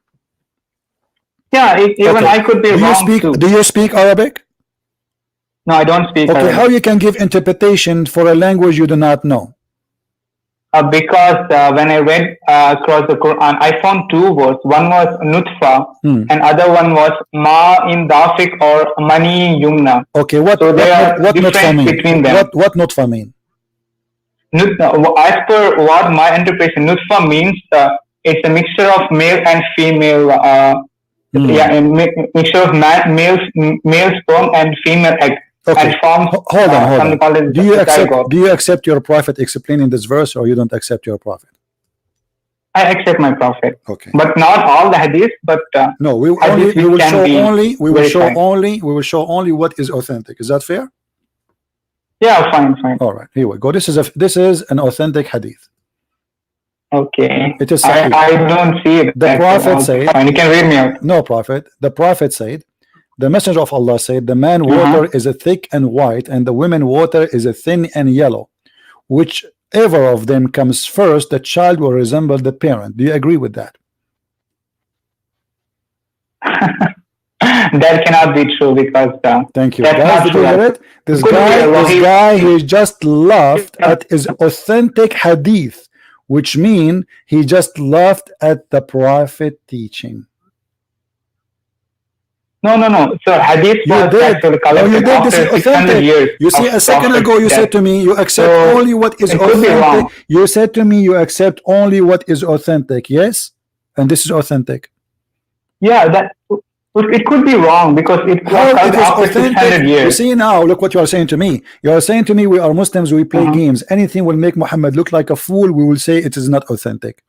Yeah, even I could be wrong too. Do you speak Arabic? No, I don't speak Arabic. Okay, how you can give interpretation for a language you do not know? Because when I read across the Quran, I found two words. One was nutfa, and other one was ma in dafik or mani yumna. Okay, what difference mean? Between them. What nutfa mean? As per what my interpretation, nutfa means it's a mixture of male and female. Yeah, a mixture of male sperm and female egg. Okay. And forms, hold on. Do you accept your prophet explaining this verse, or you don't accept your prophet? I accept my prophet. Okay. But not all the hadith, but no, we will show only what is authentic. Is that fair? Yeah, fine. All right, here we go. This is an authentic hadith. Okay. It is I don't see it. The prophet said, fine. You can read me out. No, prophet. The prophet said, the messenger of Allah said, the man water is a thick and white, and the woman water is a thin and yellow. Whichever of them comes first, the child will resemble the parent. Do you agree with that? That cannot be true because thank you. Guys, did you hear it? This guy he just laughed at his authentic hadith, which means he just laughed at the prophet teaching. No. Sir, hadith was actually collected after 600 years. You see, a second ago you said to me you accept only what is authentic. You said to me you accept only what is authentic. Yes? And this is authentic. Yeah, it could be wrong because it was after 600 years. You see now, look what you are saying to me. You are saying to me we are Muslims, we play games. Anything will make Muhammad look like a fool, we will say it is not authentic.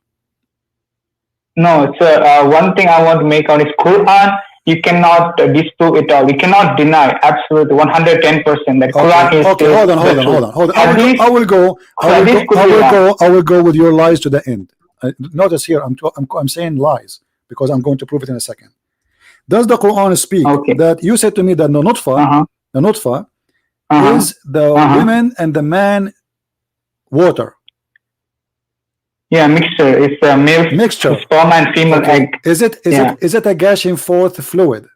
No, sir. One thing I want to make out is Quran. You cannot disprove it all. You cannot deny absolute 110% that Quran is okay. Hold on. I will go with your lies to the end. Notice here, I'm saying lies because I'm going to prove it in a second. Does the Quran speak that you said to me that the nutfa is the women and the man water? Yeah, mixture. It's a male mixture, sperm and female egg. Is it a gushing forth fluid?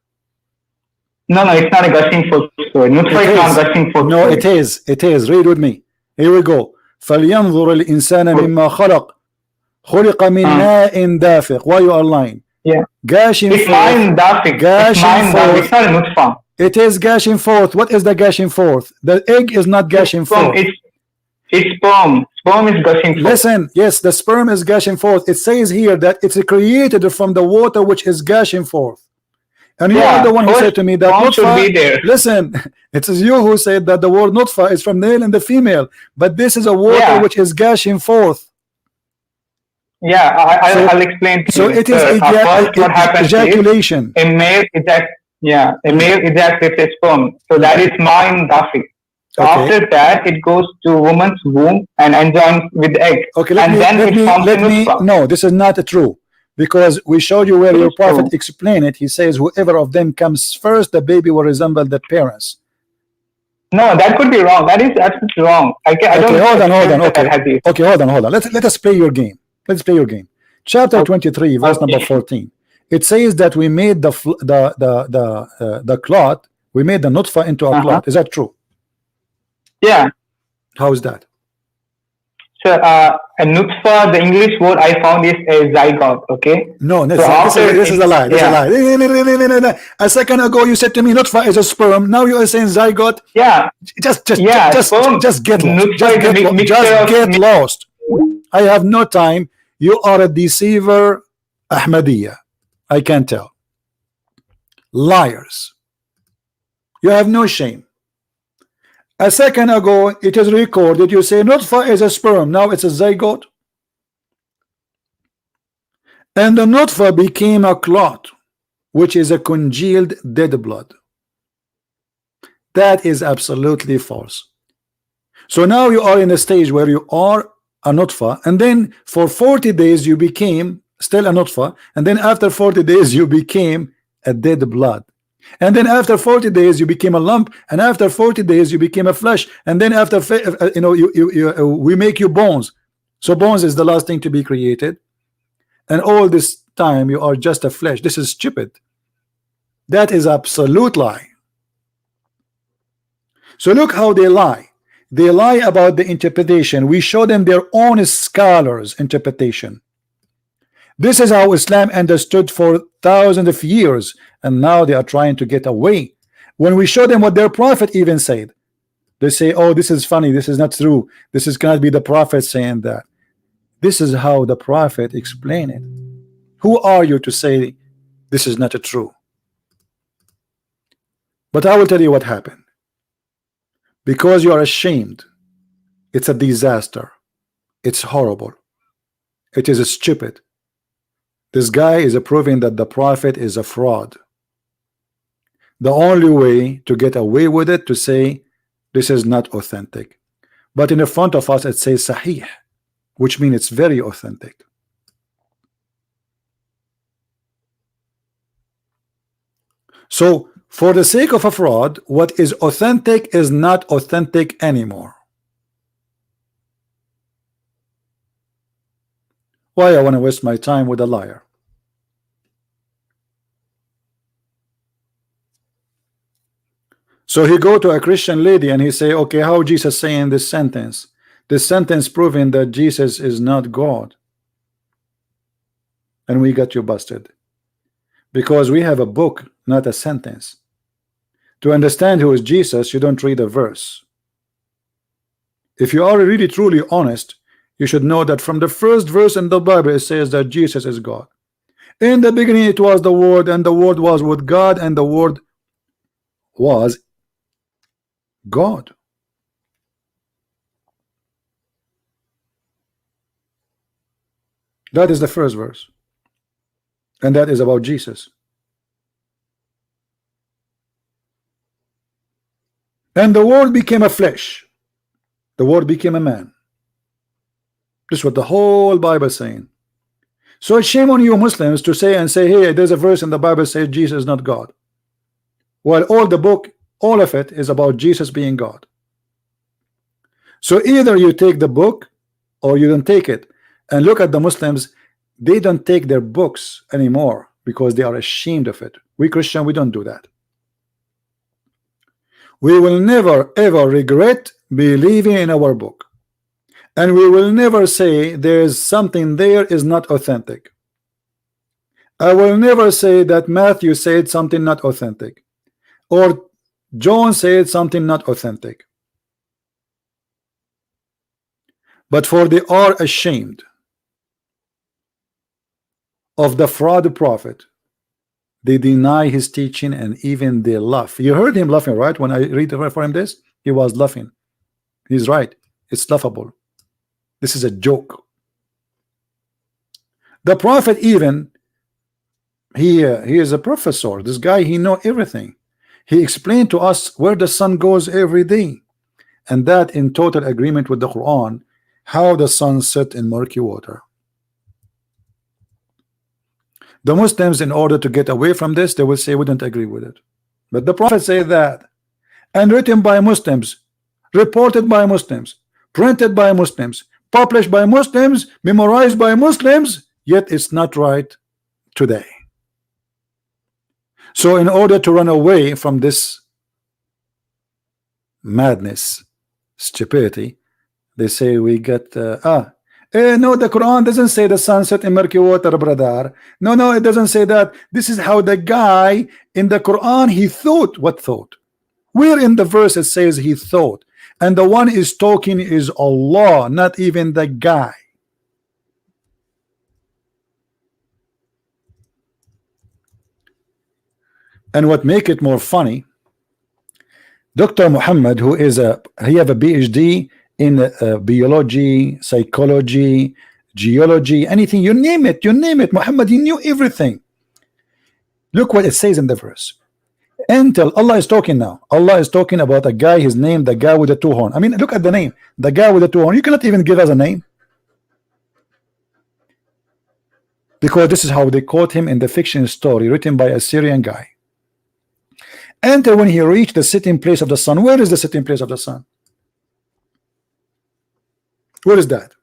No, it's not a gushing forth fluid. Nutfa is not gushing forth. No, it is. It is. Read with me. Here we go. فَلْيَنْظُرِ الْإِنسَانَ مِمَّا خَلَقَ خُلِقَ مِنْ مَاءٍ دَافِقٍ. Why you are lying? Yeah. Gashing it's forth. Gashing forth. It's not a nutfa. It is gashing forth. What is the gashing forth? The egg is not gashing forth. It's sperm. Sperm is gushing forth. Listen, yes, the sperm is gushing forth. It says here that it's created from the water which is gushing forth. And you are the one who said to me that nutfa, should be there. Listen, it is you who said that the word nutfa is from the male and the female, but this is a water which is gushing forth. Yeah, I'll explain to you. So it is ejaculation. A male ejaculates a sperm. So that is ma'in dafik. So after that, it goes to woman's womb and joins with the egg. Okay, no, this is not true. Because we showed you where your prophet explained it. He says, whoever of them comes first, the baby will resemble the parents. No, that could be wrong. That is absolutely wrong. Hold on. Let us play your game. Let's play your game. Chapter 23, verse number 14. It says that we made the clot, we made the nutfa into a clot. Is that true? Yeah. How is that? So, a nutfa, the English word I found is a zygote, okay? No, this is a lie. This is a lie. A second ago you said to me nutfa is a sperm. Now you are saying zygote. Yeah. Just get lost. I have no time. You are a deceiver, Ahmadiyya. I can tell. Liars. You have no shame. A second ago, it is recorded. You say nutfa is a sperm. Now it's a zygote. and the nutfa became a clot, which is a congealed dead blood. That is absolutely false. So now you are in a stage where you are a nutfa, and then for 40 days you became still a nutfa, and then after 40 days you became a dead blood, and then after 40 days you became a lump, and after 40 days you became a flesh, and then after we make you bones. So bones is the last thing to be created, and all this time you are just a flesh. This is stupid. That is absolute lie. So look how they lie. They lie about the interpretation. We show them their own scholars' interpretation. This is how Islam understood for thousands of years, and now they are trying to get away. When we show them what their prophet even said, they say, oh, this is funny, this is not true, this is cannot be the prophet saying that. This is how the prophet explained it. Who are you to say this is not true? But I will tell you what happened. Because you are ashamed, it's a disaster, it's horrible, it is stupid. This guy is proving that the prophet is a fraud. The only way to get away with it to say this is not authentic, but in the front of us it says sahih, which means it's very authentic. So for the sake of a fraud, what is authentic is not authentic anymore. Why I want to waste my time with a liar? So he go to a Christian lady and he say, okay, how Jesus saying this sentence? This sentence proving that Jesus is not God. And we got you busted. Because we have a book, not a sentence. To understand who is Jesus, you don't read a verse. If you are really truly honest, you should know that from the first verse in the Bible it says that Jesus is God. In the beginning it was the Word, and the Word was with God, and the Word was God. That is the first verse, and that is about Jesus. And the Word became a flesh. The Word became a man. This is what the whole Bible is saying. So it's shame on you Muslims to say hey, there's a verse in the Bible says Jesus is not God. While all the book, all of it is about Jesus being God. So either you take the book or you don't take it. And look at the Muslims, they don't take their books anymore because they are ashamed of it. We Christian, we don't do that. We will never ever regret believing in our book, and we will never say there is something there is not authentic. I will never say that Matthew said something not authentic, or John said something not authentic. But for they are ashamed of the fraud prophet. They deny his teaching, and even they laugh. You heard him laughing, right? When I read for him this, he was laughing. He's right. It's laughable. This is a joke. The prophet even, he is a professor. This guy, he know everything. He explained to us where the sun goes every day, and that in total agreement with the Quran, how the sun set in murky water. The Muslims, in order to get away from this, they will say we don't agree with it. But the prophet said that, and written by Muslims, reported by Muslims, printed by Muslims, published by Muslims, memorized by Muslims, yet it's not right today. So in order to run away from this madness, stupidity, they say we get no, the Quran doesn't say the sun set in murky water, brother. No, it doesn't say that. This is how the guy in the Quran, he thought. What thought? Where in the verse it says he thought? And the one is talking is Allah, not even the guy. And what make it more funny, Dr. Muhammad, who is he have a PhD in biology, psychology, geology, anything, you name it, Muhammad, he knew everything. Look what it says in the verse. Until Allah is talking now. Allah is talking about a guy, his name, the guy with the two horn. I mean, look at the name, the guy with the two horn. You cannot even give us a name, because this is how they quote him in the fiction story written by a Syrian guy. Until when he reached the sitting place of the sun. Where is the sitting place of the sun? Where is that?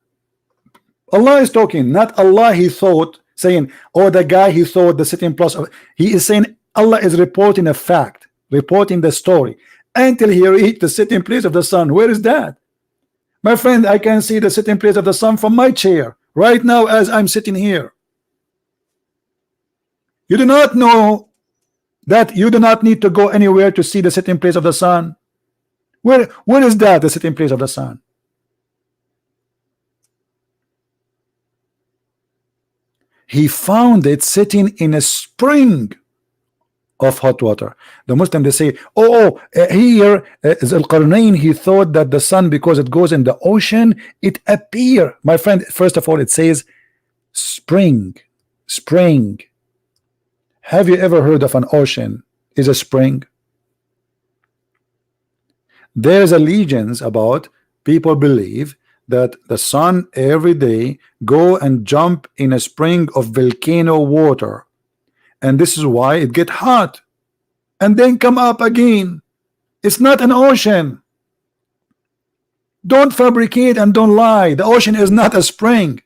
Allah is talking, not Allah he thought, saying, oh, the guy he thought the sitting place of. He is saying Allah is reporting a fact, reporting the story. Until he reached the sitting place of the sun. Where is that? My friend, I can see the sitting place of the sun from my chair right now as I'm sitting here. You do not know that you do not need to go anywhere to see the sitting place of the sun. Where is that, the sitting place of the sun? He found it sitting in a spring of hot water. The Muslim, they say, here is Al-Qarnayn, he thought that the sun, because it goes in the ocean, it appear. My friend, first of all, it says spring. Have you ever heard of an ocean is a spring? There's a legends about people believe that the sun every day go and jump in a spring of volcano water, and this is why it get hot and then come up again. It's not an ocean. Don't fabricate and don't lie. The ocean is not a spring.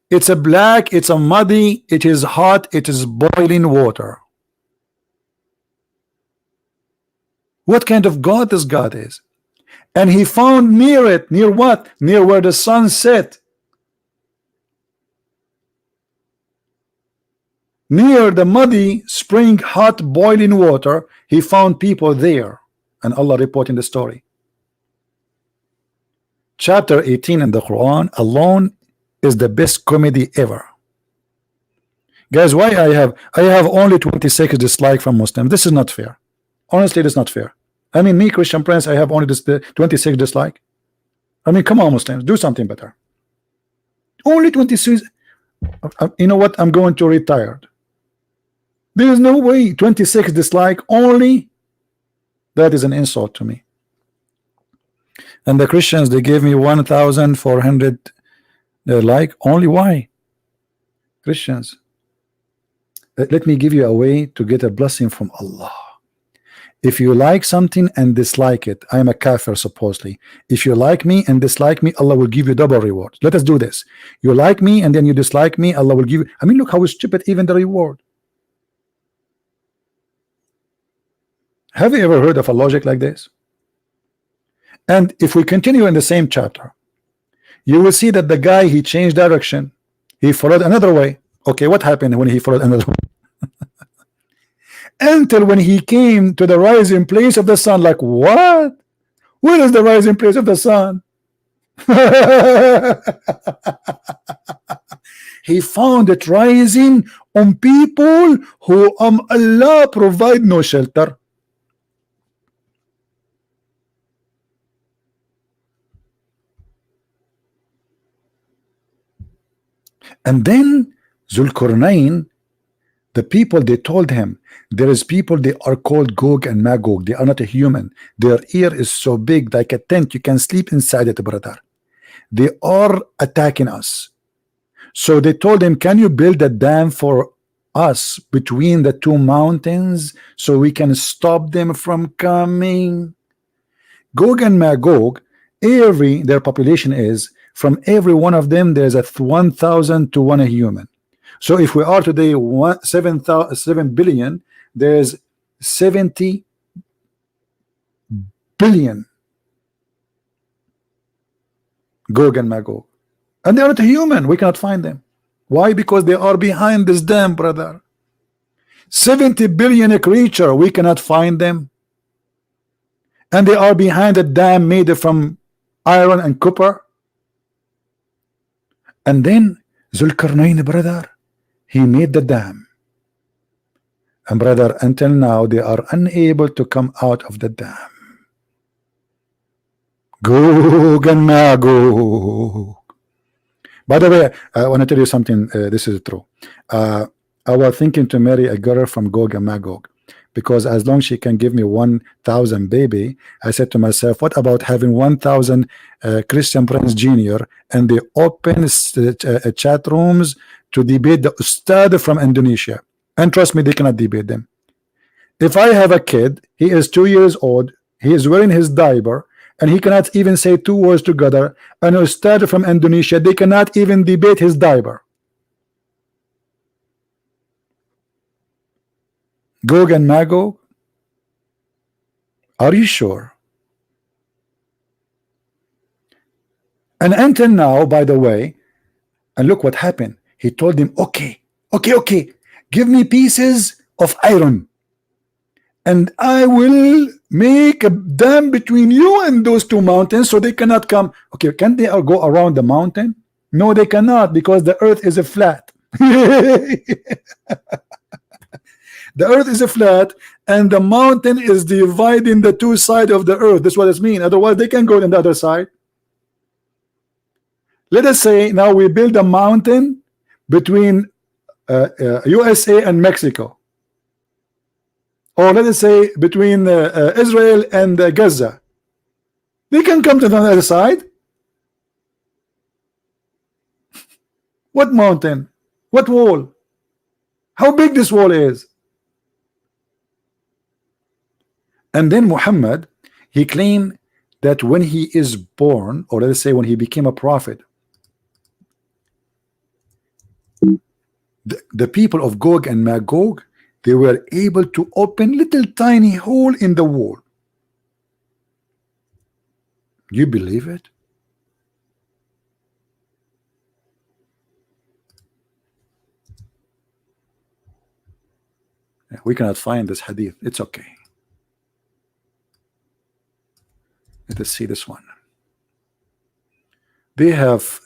It's a black, it's a muddy, it is hot, it is boiling water. What kind of God this God is? And he found near it, near what? Near where the sun set. Near the muddy spring, hot boiling water, he found people there, and Allah reporting the story. Chapter 18 in the Quran alone is the best comedy ever. Guys, why I have only 26 dislike from Muslims? This is not fair. Honestly, it is not fair. I mean, me, Christian Prince, I have only this 26 dislike. I mean, come on, Muslims, do something better. Only 26. You know what? I'm going to retire. There is no way 26 dislike only. That is an insult to me. And the Christians, they gave me 1,400 like. Only why? Christians, let me give you a way to get a blessing from Allah. If you like something and dislike it, I am a kafir supposedly. If you like me and dislike me, Allah will give you double reward. Let us do this. You like me and then you dislike me, Allah will give you. I mean, look how stupid even the reward. Have you ever heard of a logic like this? And if we continue in the same chapter, you will see that the guy, he changed direction. He followed another way. Okay, what happened when he followed another way? Until when he came to the rising place of the sun, like, what? Where is the rising place of the sun? He found it rising on people who Allah provide no shelter. And then Zulkarnain, the people, they told him, there is people, they are called Gog and Magog. They are not a human. Their ear is so big, like a tent. You can sleep inside it, brother. They are attacking us. So they told him, can you build a dam for us between the two mountains so we can stop them from coming? Gog and Magog, their population is, from every one of them, there's a 1,000 to 1 human. So if we are today 7 billion, there's 70 billion Gog and Magog. And they are not human. We cannot find them. Why? Because they are behind this dam, brother. 70 billion creature, we cannot find them. And they are behind a dam made from iron and copper. And then Zulkarnain, brother, he made the dam. And brother, until now they are unable to come out of the dam. Gog and Magog. By the way, I want to tell you something. This is true. I was thinking to marry a girl from Gog and Magog, because as long as she can give me 1,000 baby, I said to myself, what about having 1,000 Christian Prince Jr. and they open chat rooms to debate the Ustad from Indonesia? And trust me, they cannot debate them. If I have a kid, he is 2 years old, he is wearing his diaper, and he cannot even say 2 words together, an Ustad from Indonesia, they cannot even debate his diaper. Gog and Magog? Are you sure? And until now, by the way, and look what happened. He told him, okay, give me pieces of iron, and I will make a dam between you and those two mountains so they cannot come. Okay, can they all go around the mountain? No, they cannot, because the earth is a flat. The earth is a flat, and the mountain is dividing the two sides of the earth. That's what it means. Otherwise, they can go on the other side. Let us say now we build a mountain between USA and Mexico, or let us say between Israel and Gaza. They can come to the other side. What mountain? What wall? How big this wall is? And then Muhammad, he claimed that when he is born, or let us say when he became a prophet, the people of Gog and Magog, they were able to open little tiny hole in the wall. You believe it? We cannot find this hadith. It's okay. Let us see this one. They have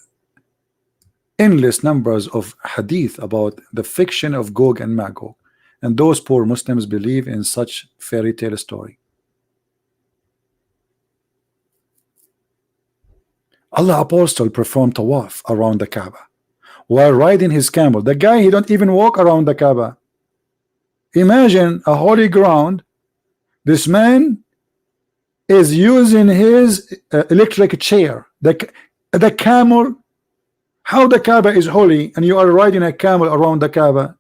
endless numbers of hadith about the fiction of Gog and Magog, and those poor Muslims believe in such fairy tale story. Allah Apostle performed tawaf around the Kaaba while riding his camel. The guy, he don't even walk around the Kaaba. Imagine a holy ground. This man is using his electric chair. The camel. How the Kaaba is holy and you are riding a camel around the Kaaba?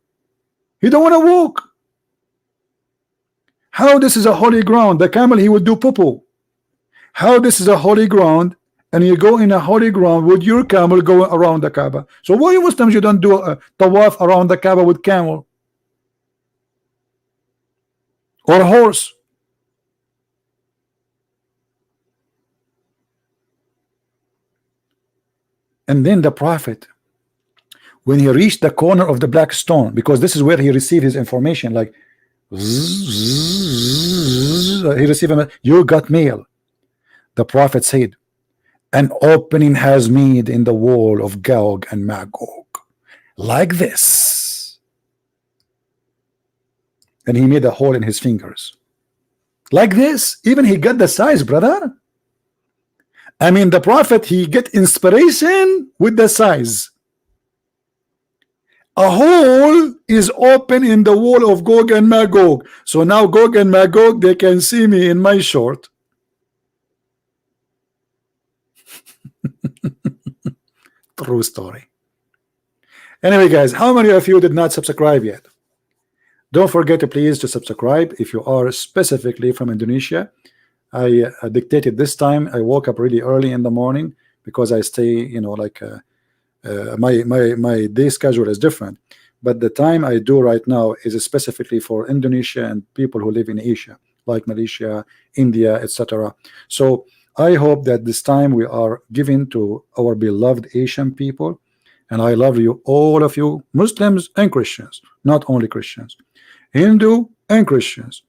You don't want to walk. How this is a holy ground? The camel, he would do poo-poo. How this is a holy ground and you go in a holy ground with your camel going around the Kaaba? So why Muslims you don't do a tawaf around the Kaaba with camel or horse? And then the prophet, when he reached the corner of the black stone, because this is where he received his information, like he received you got mail. The prophet said, an opening has made in the wall of Gog and Magog like this, and he made a hole in his fingers like this. Even he got the size, brother. I mean, the prophet, he get inspiration with the size. A hole is open in the wall of Gog and Magog. So now Gog and Magog, they can see me in my short. True story. Anyway, guys, how many of you did not subscribe yet? Don't forget to please to subscribe if you are specifically from Indonesia. I dictated this time. I woke up really early in the morning because I stay, you know, like my day schedule is different. But the time I do right now is specifically for Indonesia and people who live in Asia, like Malaysia, India, etc. So I hope that this time we are giving to our beloved Asian people, and I love you, all of you, Muslims and Christians, not only Christians, Hindu and Christians,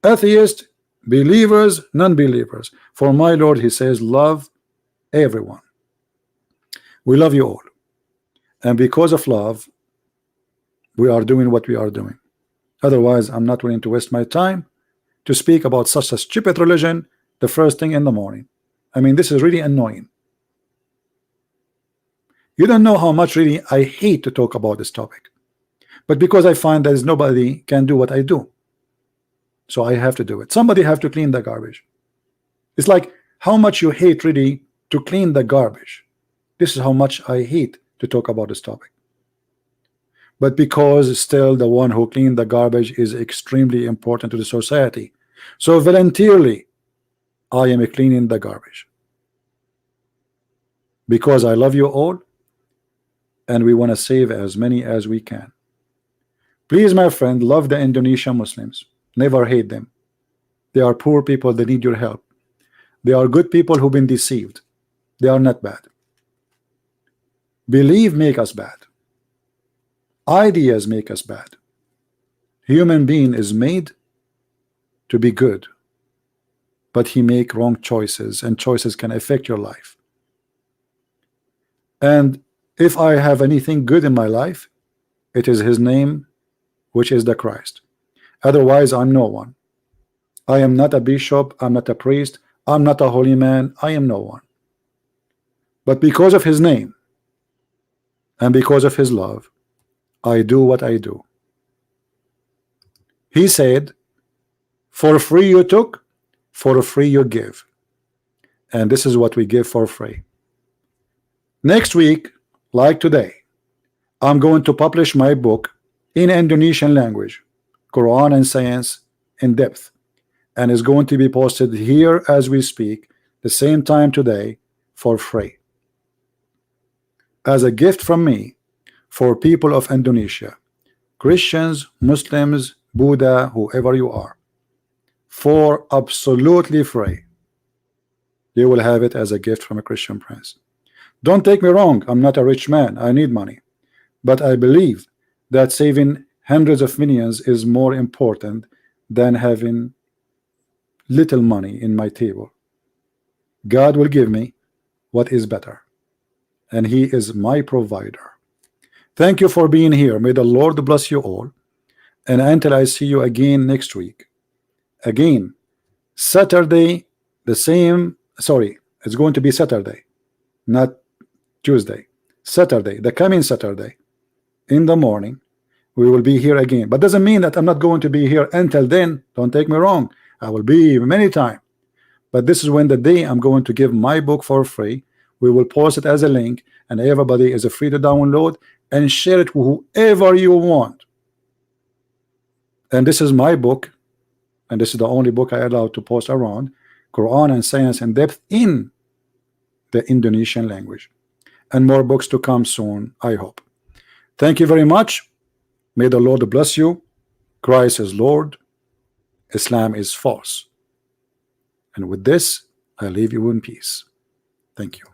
atheists, believers, non-believers. For my Lord, he says, love everyone. We love you all, and because of love we are doing what we are doing. Otherwise, I'm not willing to waste my time to speak about such a stupid religion the first thing in the morning. I mean, this is really annoying. You don't know how much really I hate to talk about this topic, but because I find there is nobody can do what I do, so I have to do it. Somebody have to clean the garbage. It's like how much you hate really to clean the garbage. This is how much I hate to talk about this topic. But because still the one who cleaned the garbage is extremely important to the society, so voluntarily I am cleaning the garbage because I love you all and we want to save as many as we can. Please, my friend, love the Indonesian Muslims. Never hate them. They are poor people. They need your help. They are good people who've been deceived. They are not bad. Believe make us bad. Ideas make us bad. Human being is made to be good, but he make wrong choices, and choices can affect your life. And if I have anything good in my life, it is his name, which is the Christ. Otherwise I'm no one. I am not a bishop, I'm not a priest, I'm not a holy man, I am no one. But because of his name and because of his love, I do what I do. He said, for free you took, for free you give. And this is what we give for free. Next week, like today, I'm going to publish my book in Indonesian language, Quran and Science in Depth, and is going to be posted here as we speak, the same time today, for free. As a gift from me for people of Indonesia, Christians, Muslims, Buddha, whoever you are, for absolutely free. You will have it as a gift from a Christian prince. Don't take me wrong, I'm not a rich man, I need money, but I believe that saving hundreds of millions is more important than having little money in my table. God will give me what is better, and he is my provider. Thank you for being here. May the Lord bless you all, and until I see you again next week, again Saturday, the same, sorry, it's going to be Saturday, not Tuesday, Saturday, the coming Saturday in the morning, we will be here again. But doesn't mean that I'm not going to be here until then. Don't take me wrong, I will be many times. But this is when the day I'm going to give my book for free. We will post it as a link, and everybody is free to download and share it with whoever you want. And this is my book, and this is the only book I allowed to post around, Quran and Science in Depth in the Indonesian language. And more books to come soon, I hope. Thank you very much. May the Lord bless you. Christ is Lord, Islam is false. And with this, I leave you in peace. Thank you.